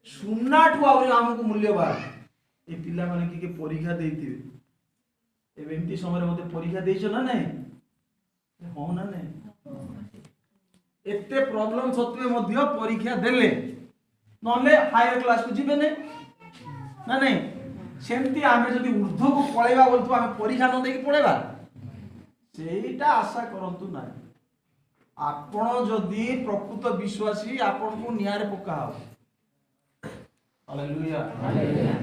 सुनाटू आमको मूल्यवान ए पिला माने की परीक्षा देथिबे एबे एमती समय मते परीक्षा देइछो ना नहीं हो ना नहीं एते प्रॉब्लम सत्वे मध्य परीक्षा देले नले हायर क्लास को जिबे ने ना नहीं सेमती आमे जदि ऊर्ध्व को पळेबा बोलतो आमे परीक्षा न देकी पळेबा सेटा आशा करंतु ना आपण जदि प्रकृत विश्वासी आपण को न्याय पका हो हालेलुया हालेलुया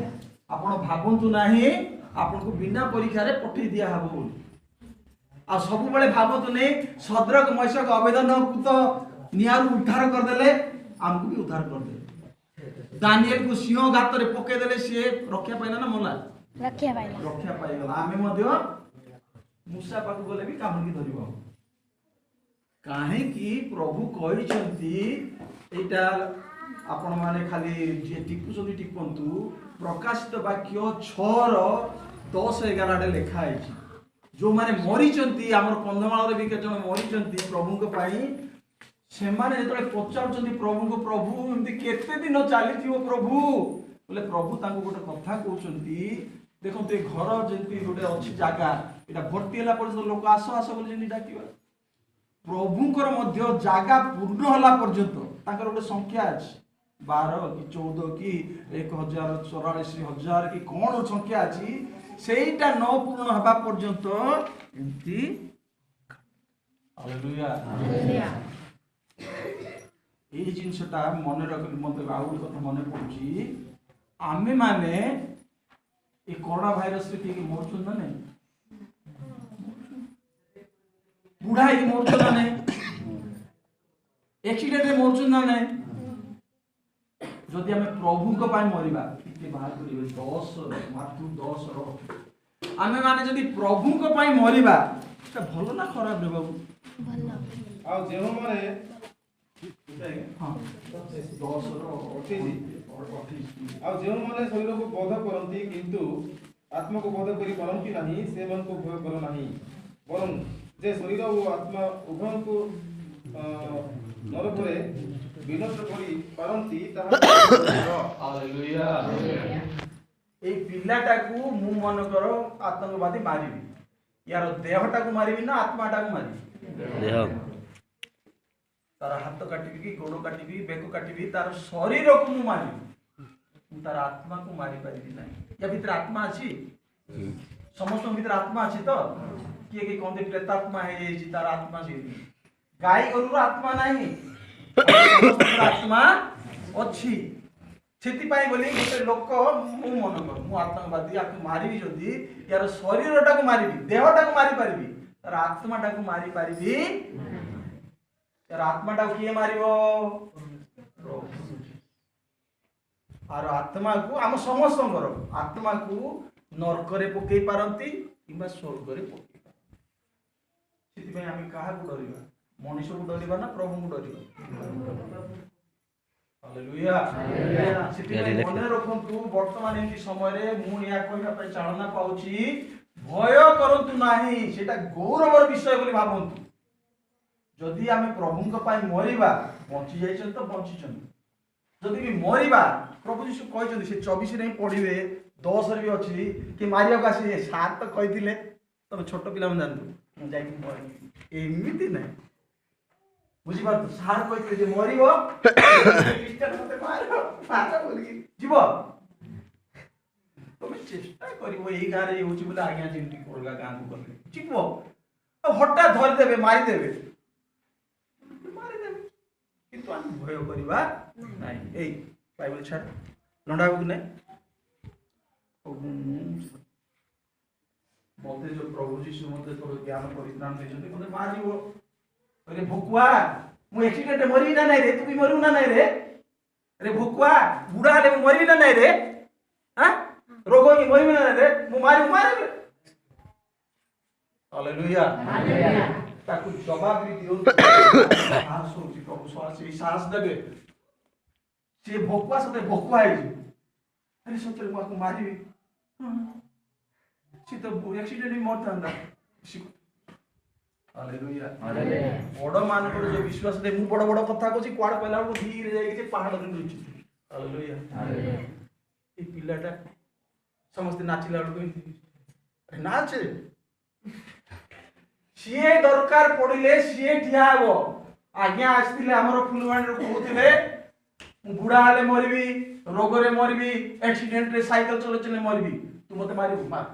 आपण भाबंतु नाही आपण को बिना परीक्षा रे पठै दिया हबो आ सब बेले भाबंतु नै सद्रक मैशक अबेदन को तो न्याय उद्धार कर देले हमको भी उद्धार कर दे दानिएल को सिंह गात रे पके देले से रक्षा पाइला ना मोला रक्षा पाइला आमे मध्य मूसा पाक गले भी काम की धरिबो काहे कि प्रभु कहिसंती एटा आपण माने खाली जे टिपुसंती टिपंतु प्रकाशित वाक्य 6 रो 10-11 लेखा है जो माने मरीचंती हमर कंधमाल रे भी के जण मरीचंती प्रभु को पाई से माने जेतले पचारचंती प्रभु को प्रभु एमती केते दिन चली थियो प्रभु बोले प्रभु तांको गोटे कथा कहउचंती देखो ते घर जेंती गोटे अछि जागा एटा भर्ती होला पर लोक आसो आसो बोली जेनी डाकिबा प्रभुଙ୍କର ମଧ୍ୟ ଜାଗା ପୂର୍ଣ୍ଣ ହେଲା ପର୍ଯ୍ୟନ୍ତ ତାଙ୍କର ଗୋଟେ ସଂଖ୍ୟା ଅଛି 12 କି 14 କି 1044,000 କି କଣ ସଂଖ୍ୟା ଅଛି ସେଇଟା ନ ପୂର୍ଣ୍ଣ ହେବା ପର୍ଯ୍ୟନ୍ତ ଏମିତି ହାଲେଲୁୟା এই জিনিসটা মনে রাখলি মতে ଆଉ ଗୋଟେ କଥା ମନେ ପଡୁଛି ଆମେ ମାନେ এই করোনা ভাইরস রে কি মরছুন না নাই बुढ़ा ही मोर्चन ना नहीं एक्सीडेंट रे मोर्चन ना नहीं जदि हमें प्रभु को पाई मरिबा किते बाहर करिवे 10 मातु 10 रो हमें माने जदि प्रभु को पाई मरिबा त भलो ना खराब रे बाबू भलो आ जेहो माने हां 10 रो 28 आ जेहो माने शरीर को बोध करंती किंतु आत्मा को बोध करि परंती नाही से मन को भय करो नाही बरं जे शरीर और आत्मा उभय को नरकरे विनष्ट करी पारंती ताहा हालेलुया ए पिल्लाटा को मु मन करो आतंकवादी मारिबी यार देहटा को मारिबी ना आत्माटा को मारिबी देह तार हाथ काटिबी कि गोड़ काटिबी बेक काटिबी तार शरीर को मु मारिबी तार आत्मा को मारि पारिबी नाही या भीतर आत्मा अछि समस्त भीतर आत्मा अछि तो किए कि कोन दे प्रेतात्मा है जे तार आत्मा छै गाय गरुर आत्मा नाही समस्त आत्मा अछि सेति पाई बोली गोटे लोक मु मन कर मु आत्मवादी आकु मारिबी जदी यार शरीरटा को मारिबी देहटा को मारि पारिबी तार आत्माटा को मारि पारिबी यार आत्माटा को किए मारिबो आर आत्मा को हम समस्त कर आत्मा को नरक रे पकई पारंती किबा स्वर्ग रे पकई सेति आम क्या डरवा मनीष को डरवा ना प्रभु को डरवा हालेलुया मन रखु वर्तमान एमती समय मुझे कहना चालना पाऊँ भय करतु नाही सेटा गौरवर विषय बोली भावतु जदि आम प्रभु मरिबा बंची जाइछन तो बंचीछन जदि भी मरिबा प्रभु यीशु कहते से 24 रे पढ़िबे 10 रे भी अछि कि मारिया का से सात तो कहिथिले तब छोट पिला मन जानतु एमती ना बुझी बात सार कहते जे मरिबो क्रिश्चियन मते मारो माता बोली जीव तुम चेष्टा करिवो एई गारे होची बोले आज्ञा जेंटी कोलगा गां को करले जीव हटा धर देबे मारि देबे किंतु हम भय करिबा नाही एई बाइबल छाड़ लंडा को नै बोलते जो प्रभु यीशु मते थोड़ा ज्ञान परित्राण देजते मते मारिबो अरे भुकुआ मु एक्सीडेंट मरि ना नहीं रे तू भी मरु ना नहीं रे अरे भुकुआ बुढ़ा ले मरि ना नहीं रे हां रोग ही मरि ना रे मु मारि हालेलुया हालेलुया ताकू जवाब भी दियो साहस होची प्रभु साहस देबे से भुकुआ सते भुकुआ है अरे सते मु को मारिबी सी तो एक्सीडेंट में मरता हालेलुया हालेलुया बड़ मान को जो विश्वास दे मु बड़ बड़ कथा कोची क्वाड कहला को धीरे जाई के पहाड़ रे रुचि हालेलुया हालेलुया ए पिलाटा समस्त नाचिला को नाच सीए दरकार पड़िले सीए ठिया हेबो आज्ञा आस्तिले हमर फुलवाणी रो कहउतिले मु बुढ़ा हाले मरबी रोग रे मरबी एक्सीडेंट रे साइकिल चले चले मरबी तू मते मारिबो मार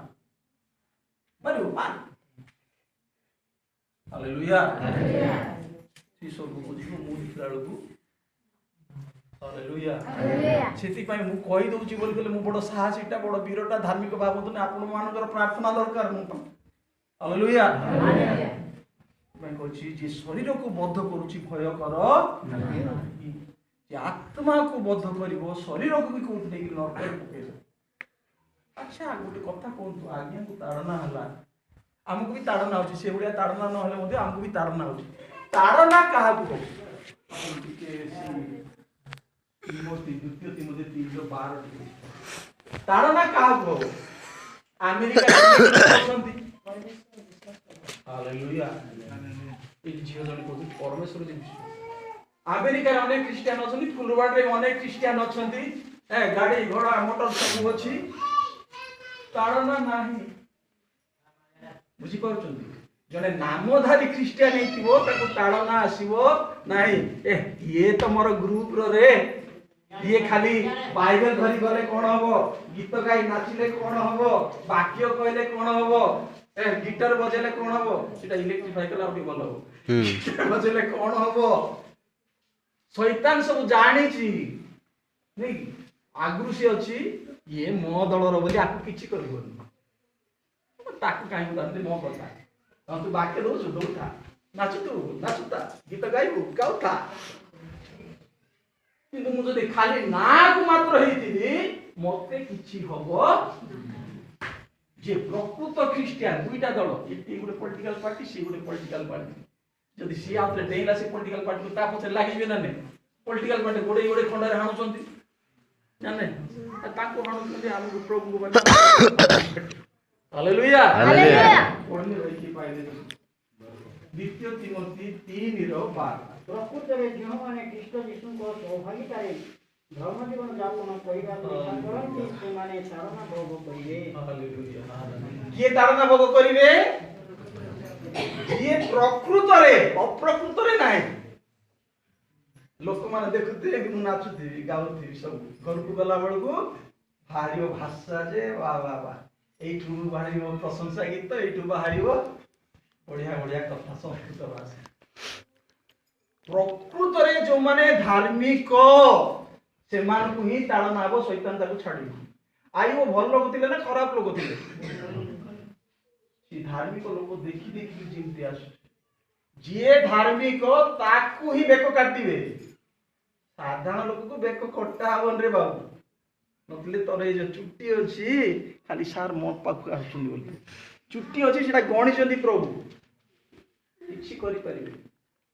हालेलुया हालेलुया सी सब को जीव मु दिखला लकु हालेलुया हालेलुया सेति पई मु कहि दउची बोल केले मु बड़ साहसीटा बड़ वीरटा धार्मिक भावतु ने आपन मानकर प्रार्थना दरकार मु हालेलुया हालेलुया मैं कहछि जे शरीर को बद्ध करूची भय कर जे आत्मा को बद्ध करिवो शरीर को भी कोठ नै नरक पके अच्छा गोटे कथा कहतु आज्ञा को ताड़ना हला हमको भी ताड़ना होची से भलिया ताड़ना न हले मध्ये हमको भी ताड़ना होची ताड़ना काहा को तिमोथी द्वितीय तिमोथी 3:12 ताड़ना काहा को ଆମେରିକାରେ ଅଛନ୍ତି ହାଲେଲୁୟା ଏଠି ଝିଅ ଜଣେ କହୁଛନ୍ତି ପରମେଶ୍ୱର ଜିନିଷ ଆମେରିକାରେ ଅନେକ ଖ୍ରୀଷ୍ଟିଆନ ଅଛନ୍ତି ଫୁଲବାଣୀରେ ଅନେକ ଖ୍ରୀଷ୍ଟିଆନ ଅଛନ୍ତି ଗାଡି ଘୋଡା ମୋଟର ସବୁ ଅଛି ତାଳନା ନାହିଁ ବୁଝିପାରୁଛନ୍ତି ଜଣେ ନାମଧାରୀ ଖ୍ରୀଷ୍ଟିଆନ ହେଇଥିବ ତାକୁ ତାଳନା ଆସିବ ନାହିଁ ଇଏ ତ ମୋର ଗ୍ରୁପ ରେ ଇଏ ଖାଲି ବାଇବେଲ ଧରି ଗଲେ କଣ ହବ ଗୀତ ଗାଇ ନାଚିଲେ କଣ ହବ ବାକ୍ୟ କହିଲେ କଣ ହବ ଗିଟାର ବଜେଇଲେ କଣ ହବ ସେଟା ଇଲେକ୍ଟ୍ରିଫାଇ କଲେ ଆଉ ଟିକେ ଭଲ ହବ ଗିଟାର ବଜେଇଲେ କଣ ହବ ଶୈତାନ ସବୁ ଜାଣିଛି ନାଇଁ କି ଆଗରୁ ସେ ଅଛି ଇଏ ମୋ ଦଳର ବୋଲି ଆକୁ କିଛି କରିବନି ତାକୁ କାହିଁକି ଜାଣିଲି ମୋ କଥା ତୁ ବାକ୍ୟ ଦଉଛୁ ଦଉଥା ନାଚୁତା ଗୀତ ଗାଇବୁ ଗାଉଥା କିନ୍ତୁ ମୁଁ ଯଦି ଖାଲି ନାକୁ ମାତ୍ର ହେଇଥିବି ମତେ କିଛି ହବ ଯେ ପ୍ରକୃତ ଖ୍ରୀଷ୍ଟିଆନ ଦୁଇଟା ଦଳ ଏଠି ଗୋଟେ ପଲିଟିକାଲ ପାର୍ଟି ସେ ଗୋଟେ ପଲିଟିକାଲ ପାର୍ଟି ଯଦି ସିଏ ଆଉଥରେ ଡେଇଁଲା ସେ ପଲିଟିକାଲ ପାର୍ଟି ତା ପଛରେ ଲାଗିଯିବେ ନା ନାଇଁ ପଲିଟିକାଲ ପାର୍ଟି ଗୋଡେ ଖଣ୍ଡାରେ ହାଣୁଛନ୍ତି ଜାନେ ତାଙ୍କୁ ହାଣୁଛନ୍ତି ଆମକୁ ପ୍ରଭୁଙ୍କୁ ହାଲେଲୁୟା ପଢିଲେ ରହିକି ପାଇଲେ ଦ୍ୱିତୀୟ ତିମୋଥୀ 3:12 ପ୍ରକୃତରେ ଯେଉଁମାନେ ଖ୍ରୀଷ୍ଟ ଯୀଶୁଙ୍କ ସୌଭାଗ୍ୟତାରେ ଧର୍ମ ଜୀବନ ଯାପନ କରିବାକୁ ଇଚ୍ଛା କରନ୍ତି ସେମାନେ ତାଡ଼ନା ଭୋଗ କରିବେ କିଏ ତାଡ଼ନା ଭୋଗ କରିବେ ଯିଏ ପ୍ରକୃତରେ ଅପ୍ରକୃତରେ ନାହିଁ ଲୋକମାନେ ଦେଖୁଥିବେ ମୁଁ ନାଚୁଥିବି ଗାଉଥିବି ସବୁ ଘରକୁ ଗଲା ବେଳକୁ ବାହାରିବ ଭାଷା ଯେ ବା ବା ବା ଏଇଠୁ ବାହାରିବ ପ୍ରଶଂସା ଗୀତ ଏଇଠୁ ବାହାରିବ ବଢିଆ ବଢିଆ କଥା ସଂସ୍କୃତ ଭାଷା ପ୍ରକୃତରେ ଯୋଉମାନେ ଧାର୍ମିକ ସେମାନଙ୍କୁ ହିଁ ତାଳନା ହବ ଶୈତାନ ତାକୁ ଛାଡ଼ିବ ଆଇବ ଭଲ ଲୋକ ଥିଲେ ନା ଖରାପ ଲୋକ ଥିଲେ ସେ ଧାର୍ମିକ ଲୋକ ଦେଖି ଦେଖି ଯେମିତି ଆସୁଛି ଯିଏ ଧାର୍ମିକ ତାକୁ ହିଁ ବେକ କାଟିବେ ସାଧାରଣ ଲୋକକୁ ବେକ କଟା ହବନି ରେ ବାବୁ ନଥିଲେ ତୋର ଏଇ ଯୋଉ ଚୁଟି ଅଛି ଖାଲି ସାର୍ ମୋ ପାଖକୁ ଆସୁଛନ୍ତି ବୋଲି ଚୁଟି ଅଛି ସେଟା ଗଣିଛନ୍ତି ପ୍ରଭୁ କିଛି କରିପାରିବେ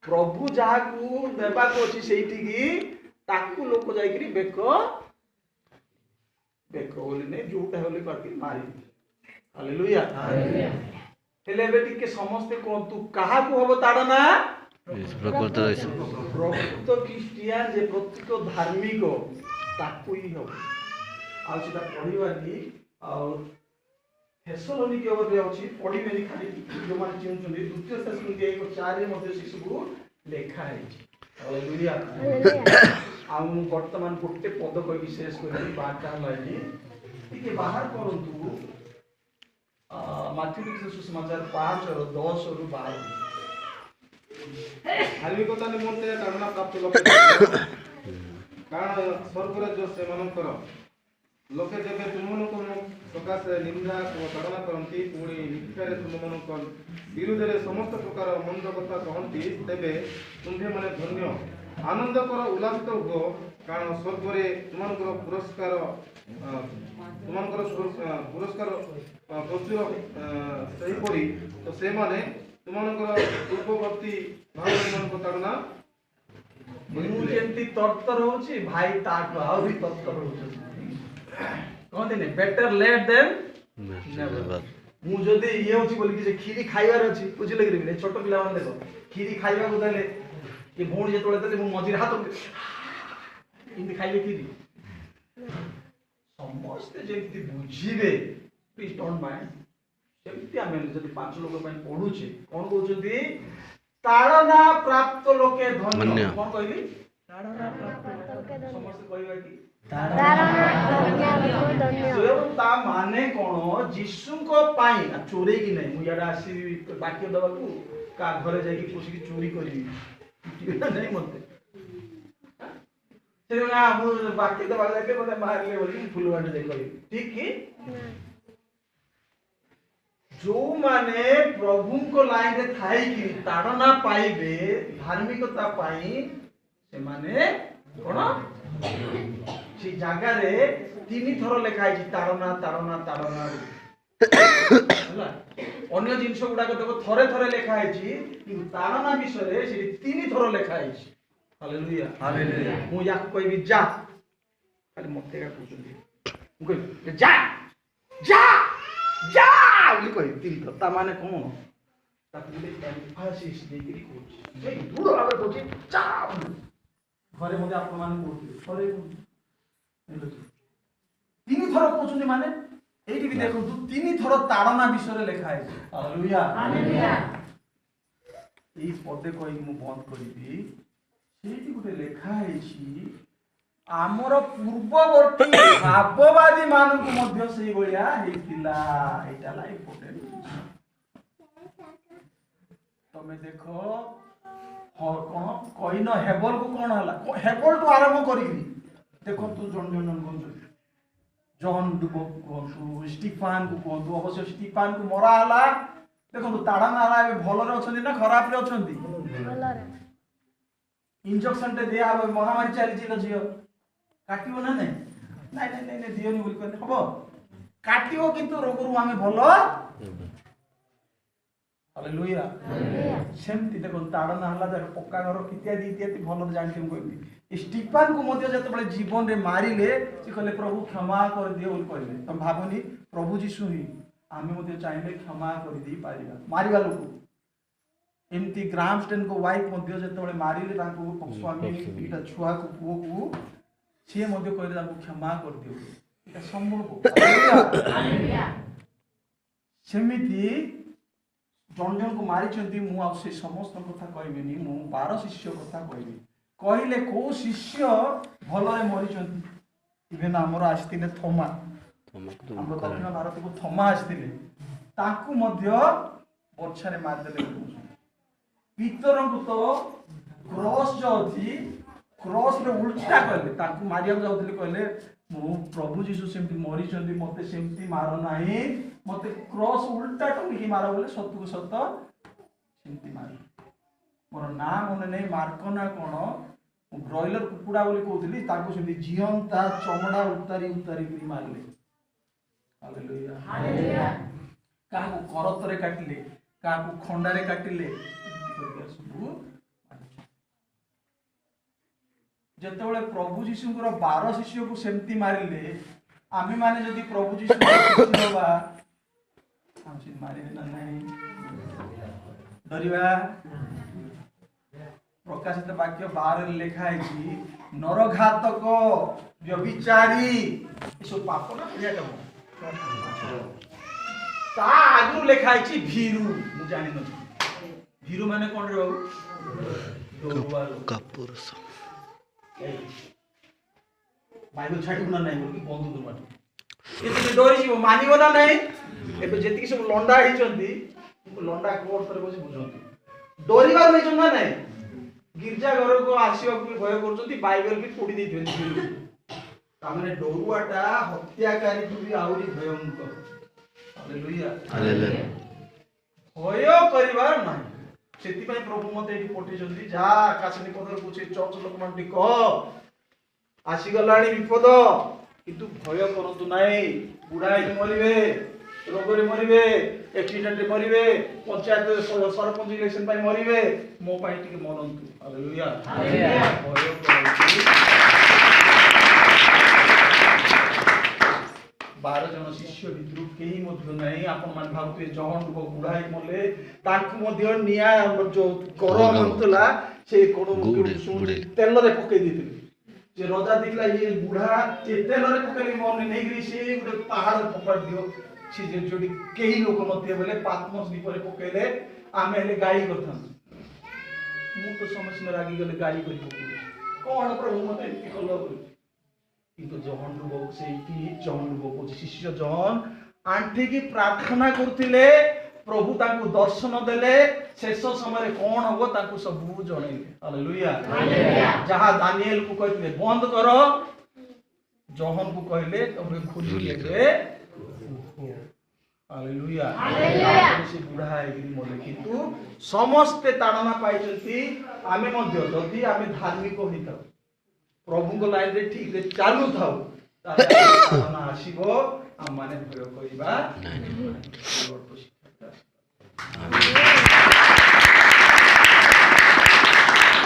ପ୍ରଭୁ ଯାହାକୁ ଦେବାକୁ ଅଛି ସେଇଠିକି ତାକୁ ଲୋକ ଯାଇକିରି ବେକ ବୋଲି ନେଇ ଯୋଉଟା ହେଲେ କାଟି ମାରିବେ ହାଲେଲୁୟା ହେଲେ ଏବେ ଟିକେ ସମସ୍ତେ କୁହନ୍ତୁ କାହାକୁ ହବ ତାଡ଼ନା ପ୍ରକୃତ ଖ୍ରୀଷ୍ଟିଆନ ଯେ ପ୍ରତ୍ୟେକ ଧାର୍ମିକ ତାକୁ ହିଁ ହବ ଆଉ ସେଟା ପଢିବାନି ଆଉ ଥେସଲୋନିକେ ଅଛି ପଢିବେନି ଖାଲି ଯୋଉମାନେ ଚିହ୍ନୁଛନ୍ତି ଦ୍ୱିତୀୟ ଥେସଲୋନିକେ 1:4 ମଧ୍ୟ ସେ ସବୁ ଲେଖା ହେଇଛି ହାଲେଲୁୟା ଆଉ ମୁଁ ବର୍ତ୍ତମାନ ଗୋଟେ ପଦ କହିକି ଶେଷ କରିବି 12ଟା ହେଲାଣି ଟିକେ ବାହାର କରନ୍ତୁ ମାଥିଉ ସୁସମାଚାର 5:10-12 ଧାର୍ମିକତା ନିମନ୍ତେ ତାଡ଼ନା ପ୍ରାପ୍ତ ଲୋକ କାରଣ ସ୍ୱର୍ଗରାଜ୍ୟ ସେମାନଙ୍କର ଲୋକେ ଯେବେ ତୁମମାନଙ୍କ ସକାଶେ ନିନ୍ଦା ଓ ତାଡ଼ନା କରନ୍ତି ପୁଣି ମିଥ୍ୟାରେ ତୁମମାନଙ୍କ ବିରୁଦ୍ଧରେ ସମସ୍ତ ପ୍ରକାର ମନ୍ଦ କଥା କହନ୍ତି ତେବେ ତୁମ୍ଭେମାନେ ଧନ୍ୟ ଆନନ୍ଦ କର ଉଲ୍ଲାସିତ ହୁଅ କାରଣ ସ୍ୱର୍ଗରେ ତୁମମାନଙ୍କର ପୁରସ୍କାର ପ୍ରଚୁର ସେହିପରି ତ ସେମାନେ ତୁମମାନଙ୍କର ପୂର୍ବବର୍ତ୍ତୀ ଭାଇମାନଙ୍କ ତାଡ଼ନା ମୁଁ ଯେମିତି ତରତର ହଉଛି ଭାଇ ତାଠୁ ଆହୁରି ତରତର ହଉଛନ୍ତି କହନ୍ତିନି ବେଟର ଲେଟ୍ ଦେନ୍ ନେଭର ମୁଁ ଯଦି ଇଏ ହଉଛି ବୋଲି କିଛି କ୍ଷୀରି ଖାଇବାର ଅଛି ବୁଝିଲେ କି ଛୋଟ ପିଲାମାନେ ଦେଖ କ୍ଷୀରି ଖାଇବାକୁ ଦେଲେ ଏ ଭଉଣୀ ଯେତେବେଳେ ଦେଲେ ମୁଁ ମଝିରେ ହାତ ଏମିତି ଖାଇଲେ କ୍ଷୀରି ସମସ୍ତେ ଯେମିତି ବୁଝିବେ ପ୍ଲିଜ ଡୋଣ୍ଟ ମାଇଣ୍ଡ ସେମିତି ଆମେ ଯଦି 5 ଲୋକ ପାଇଁ ପଢୁଛେ କଣ କହୁଛନ୍ତି ତାଡ଼ନା ପ୍ରାପ୍ତ ଲୋକେ ଧନ୍ୟ କଣ କହିଲି ତାଡ଼ନା ପ୍ରାପ୍ତ ସମସ୍ତେ କହିବା କି ତା ମାନେ କଣ ଯୀଶୁଙ୍କ ପାଇଁ ଚୋରେଇକି ନାହିଁ ମୁଁ ଇଆଡେ ଆସିବି ବାକ୍ୟ ଦେବାକୁ କା ଘରେ ଯାଇକି ପଶିକି ଚୋରି କରିବି ନାହିଁ ମତେ ସେ ମୁଁ ବାକ୍ୟ ଦେବାକୁ ଯାଇଥିଲେ ମତେ ମାରିଲେ ବୋଲି ଫୁଲବାଣୀ ଯାଇ କହିବି ଠିକ କି ଯୋଉମାନେ ପ୍ରଭୁଙ୍କ ଲାଇନରେ ଥାଇକି ତାଡ଼ନା ପାଇବେ ଧାର୍ମିକତା ପାଇଁ ସେମାନେ କଣ ସେ ଜାଗାରେ 3 ଥର ଲେଖା ହେଇଛି ତାଡ଼ନା ତାଡ଼ନା ତାଡ଼ନା ହେଲା ଅନ୍ୟ ଜିନିଷ ଗୁଡାକ ଦେଖ ଥରେ ଥରେ ଲେଖା ହେଇଛି କିନ୍ତୁ ତାଡ଼ନା ବିଷୟରେ ସେଠି 3 ଥର ଲେଖା ହେଇଛି ହାଲେଲୁୟା ହାଲେଲୁୟା ମୁଁ ୟାକୁ କହିବି ଯା ଖାଲି ମତେ ଏକା କହୁଛନ୍ତି ମୁଁ କହିବି ଯା ଯା ଯା ବୋଲି କହିବି 3 ଥର। ତା ମାନେ କ'ଣ? ତାକୁ ଗୋଟେ ଏମ୍ଫାସିସ୍ ଦେଇକିରି କହୁଛି, ସେଇ ଦୃଢ଼ ଭାବରେ କହୁଛି ଯା ବୋଲି। ଘରେ ମଧ୍ୟ ଆପଣମାନେ କହୁଥିବେ, ଥରେ 3 ଥର କହୁଛନ୍ତି ମାନେ ଏଇଠି ବି ଦେଖନ୍ତୁ 3 ଥର ତାଡ଼ନା ବିଷୟରେ ଲେଖା ହେଇଛି। ହାଲେଲୁୟା। ଏଇ ପଦେ କହିକି ମୁଁ ବନ୍ଦ କରିବି। ସେଇଠି ଗୋଟେ ଲେଖା ହେଇଛି ଆମର ପୂର୍ବବର୍ତ୍ତୀ ଭାବବାଦୀ ମାନଙ୍କୁ ମଧ୍ୟ ସେଇଭଳିଆ ହେଇଥିଲା। ଏଇଟା ହେଲା ଇମ୍ପୋର୍ଟାଣ୍ଟ। ତମେ ଦେଖ କ'ଣ କହିନ ହେବଲକୁ କ'ଣ ହେଲା? ହେବଲଠୁ ଆରମ୍ଭ କରିକି ଦେଖନ୍ତୁ ଜଣ କହୁଛନ୍ତି, ଜହନ କୁହନ୍ତୁ, ଷ୍ଟିଫାନକୁ କୁହନ୍ତୁ। ଅବଶ୍ୟ ଷ୍ଟିଫାନକୁ ମରା ହେଲା, ଦେଖନ୍ତୁ ତାଡ଼ନା ହେଲା। ଏବେ ଭଲରେ ଅଛନ୍ତି ନା ଖରାପରେ ଅଛନ୍ତି? ଇଞ୍ଜେକ୍ସନଟେ ଦିଆହବ, ମହାମାରୀ ଚାଲିଛି ନା ଝିଅ, କାଟିବ ନା ନାଇଁ? ନାଇଁ ନାଇଁ ନାଇଁ ଦିଅନି ବୋଲି କହିଲେ ହବ? କାଟିବ, କିନ୍ତୁ ରୋଗରୁ ଆମେ ଭଲ। ହାଲେଲୁୟା। ସେମିତି ଦେଖନ୍ତୁ ତାଡ଼ନା ହେଲା, ଯାକ ପକ୍କା ଘର ଇତ୍ୟାଦି ଇତ୍ୟାଦି ଭଲରେ ଜାଣିକି ମୁଁ କହିବି। ଷ୍ଟିଫାନକୁ ମଧ୍ୟ ଯେତେବେଳେ ଜୀବନରେ ମାରିଲେ ସେ କହିଲେ ପ୍ରଭୁ କ୍ଷମା କରିଦିଅ ବୋଲି କହିଲେ। ତମେ ଭାବନି, ପ୍ରଭୁ ଯୀଶୁ ହିଁ ଆମେ ମଧ୍ୟ ଚାହିଁଲେ କ୍ଷମା କରିଦେଇ ପାରିବା ମାରିବା ଲୋକ। ଏମିତି ଗ୍ରାମଷ୍ଟେନଙ୍କ ୱାଇଫ ମଧ୍ୟ ଯେତେବେଳେ ମାରିଲେ ତାଙ୍କୁ ସ୍ୱାମୀ ଏଇଟା ଛୁଆକୁ ପୁଅକୁ, ସିଏ ମଧ୍ୟ କହିଲେ ତାଙ୍କୁ କ୍ଷମା କରିଦିଅ। ଏଇଟା ସମ୍ଭବ। ସେମିତି ଜଣ ଜଣକୁ ମାରିଛନ୍ତି। ମୁଁ ଆଉ ସେ ସମସ୍ତଙ୍କ କଥା କହିବିନି, ମୁଁ 12 ଶିଷ୍ୟ କଥା କହିବି। କହିଲେ କୋଉ ଶିଷ୍ୟ ଭଲରେ ମରିଛନ୍ତି? ଇଭେନ ଆମର ଆସିଥିଲେ ଥମା, ଆମର ଦକ୍ଷିଣ ଭାରତକୁ ଥମା ଆସିଥିଲେ, ତାଙ୍କୁ ମଧ୍ୟ ବର୍ଷାରେ ମାରିଦେଲେ। ପିତରଙ୍କୁ ତ କ୍ରସ୍ ଯୋଉ ଅଛି, କ୍ରସରେ ଉଲ୍ଟା କହିଲେ, ତାଙ୍କୁ ମାରିବାକୁ ଯାଉଥିଲେ, କହିଲେ ମୁଁ ପ୍ରଭୁ ଯୀଶୁ ସେମିତି ମରିଛନ୍ତି, ମତେ ସେମିତି ମାର ନାହିଁ, ମତେ କ୍ରସ୍ ଉଲ୍ଟା ଟଙ୍ଗିକି ମାର ବୋଲେ ସତକୁ ସତ ସେମିତି ମାର। ମୋର ନାଁ ମନେ ନାହିଁ, ମାର୍କ ନା କ'ଣ, ମୁଁ ବ୍ରଏଲର କୁକୁଡ଼ା ବୋଲି କହୁଥିଲି, ତାଙ୍କୁ ସେମିତି ଜିଅନ୍ତା ଚମଡ଼ା ଉତାରିକି ମାରିଲେ। ହାଲେଲୁୟା। କାହାକୁ କରତରେ କାଟିଲେ, କାହାକୁ ଖଣ୍ଡାରେ କାଟିଲେ। ଯେତେବେଳେ ପ୍ରଭୁ ଯୀଶୁଙ୍କର 12 ଶିଷ୍ୟକୁ ସେମିତି ମାରିଲେ, ଆମେ ମାନେ ଯଦି ପ୍ରଭୁ ଯୀଶୁ ହବା, ମାରିବେ ନା ନାହିଁ? ଡରିବା? ପ୍ରକାଶିତ ବାକ୍ୟ 12ରେ ଲେଖା ହେଇଛି ନରଘାତକ, ବ୍ୟଭିଚାରୀ, ଏସବୁ ପାପ ନା ବଢିଆ କାମ। ତା ଆଗରୁ ଲେଖା ହେଇଛି ଭୀରୁ। ମୁଁ ଜାଣିନଥିଲି ଭୀରୁ ମାନେ କ'ଣ ରେ ବାବୁ? ବାଇବେଲ ଛାଡ଼ିବୁ ନା ନାହିଁ ବୋଲି ବନ୍ଧୁ ଦୁର୍ମାଟ ଏତେ ଡରିଯିବ, ମାନିବ ନା ନାହିଁ? ଏବେ ଯେତିକି ସବୁ ଲଣ୍ଡା ହେଇଛନ୍ତି, ଲଣ୍ଡା କୋର୍ଟ ଥରେ ବସି ବୁଝନ୍ତୁ, ଡରିବାର ହେଇଛନ୍ତି ନା ନାହିଁ? ଗିର୍ଜା ଘରକୁ ଆସିବାକୁ ବି ଭୟ କରୁଛନ୍ତି, ବାଇବେଲ ବି ପୋଡ଼ି ଦେଇଛନ୍ତି। ତାମାନେ ଡରୁଆଟା ହତ୍ୟାକାରୀଠୁ ବି ଆହୁରି ଭୟଙ୍କର। ହାଲେଲୁୟା। ଭୟ କରିବାର ନାହିଁ। ସେଥିପାଇଁ ପ୍ରଭୁ ମତେ ଏଠି ପଠେଇଛନ୍ତି, ଯାହା ଆକାଶ ନିକଟରେ କହୁଛି ଚର୍ଚ୍ଚ ଲୋକମାନଙ୍କୁ କହ ଆସିଗଲାଣି ବିପଦ, କିନ୍ତୁ ଭୟ କରନ୍ତୁ ନାହିଁ। ବୁଢା ହେଇକି ମରିବେ, ରୋଗରେ ମରିବେ, ଆକ୍ସିଡେଣ୍ଟରେ ମରିବେ, ପଞ୍ଚାୟତ ସରପଞ୍ଚ ଇଲେକ୍ସନ ପାଇଁ ମରିବେ, ମୋ ପାଇଁ ଟିକେ ମରନ୍ତୁ। ହାଲେଲୁୟା। ଭୟ କରନ୍ତୁ। 12 ଜଣ ଶିଷ୍ୟ ଭିତରୁ କେହି ମଧ୍ୟ ନାହିଁ। ଆପଣ ମାନେ ଭାବୁଥିବେ ଜହନ ବୁଢା ହେଇକି ମଲେ, ତାଙ୍କୁ ମଧ୍ୟ ନିଆଁ ଯୋଉ ଗରମ ହେଉଥିଲା ସେ ତେଲରେ ପକେଇ ଦେଇଥିଲେ। ଯେ ରଜା ଦେଖିଲା ଇଏ ବୁଢା ତେଲରେ ପକେଇଲେ ମନେ ନେଇକିରି ସେ ଗୋଟେ ପାହାଡ ଫୋପାଡ଼ି ଦିଅ, ସେ ଯୋଉଠି କେହି ଲୋକ ନଥିବେ ବୋଲେ ପାତ୍ମସ ଦ୍ୱୀପରେ ପକେଇଲେ, ଆମେ ହେଲେ ଗାଳି କରିଥାନ୍ତୁ। ମୁଁ ତ ସମସ୍ତେ ରାଗିଗଲେ ଗାଳି କରି ପକଉଛି, କଣ ପ୍ରଭୁ ମତେ ଏମିତି କଲ ବୋଲି। କିନ୍ତୁ ଜହନ ସେଇଠି ଜହନ କହୁଛି ଶିଷ୍ୟ ଜହନ ଆଣ୍ଠିକି ପ୍ରାର୍ଥନା କରୁଥିଲେ, ପ୍ରଭୁ ତାଙ୍କୁ ଦର୍ଶନ ଦେଲେ, ଶେଷ ସମୟରେ କଣ ହବ ତାଙ୍କୁ ସବୁ ଜଣେଇଲେ। ହାଲେଲୁୟା। ଯାହା ଦାନିଏଲକୁ କହିଥିଲେ ବନ୍ଦ କର, ଜହନକୁ କହିଲେ ତମେ ଖୋଲିକି ଏବେ। ହାଲେଲୁୟା। ସେ ବୁଢା ହେଇକି ମଲେ, କିନ୍ତୁ ସମସ୍ତେ ତାଡ଼ନା ପାଇଛନ୍ତି। ଆମେ ମଧ୍ୟ ଯଦି ଆମେ ଧାର୍ମିକ ହେଇଥାଉ, ପ୍ରଭୁଙ୍କ ଲାଇନରେ ଠିକରେ ଚାଲୁଥାଉ, ତାହେଲେ ତାଡ଼ନା ଆସିବ, ଆମମାନେ ଭୟ କରିବା।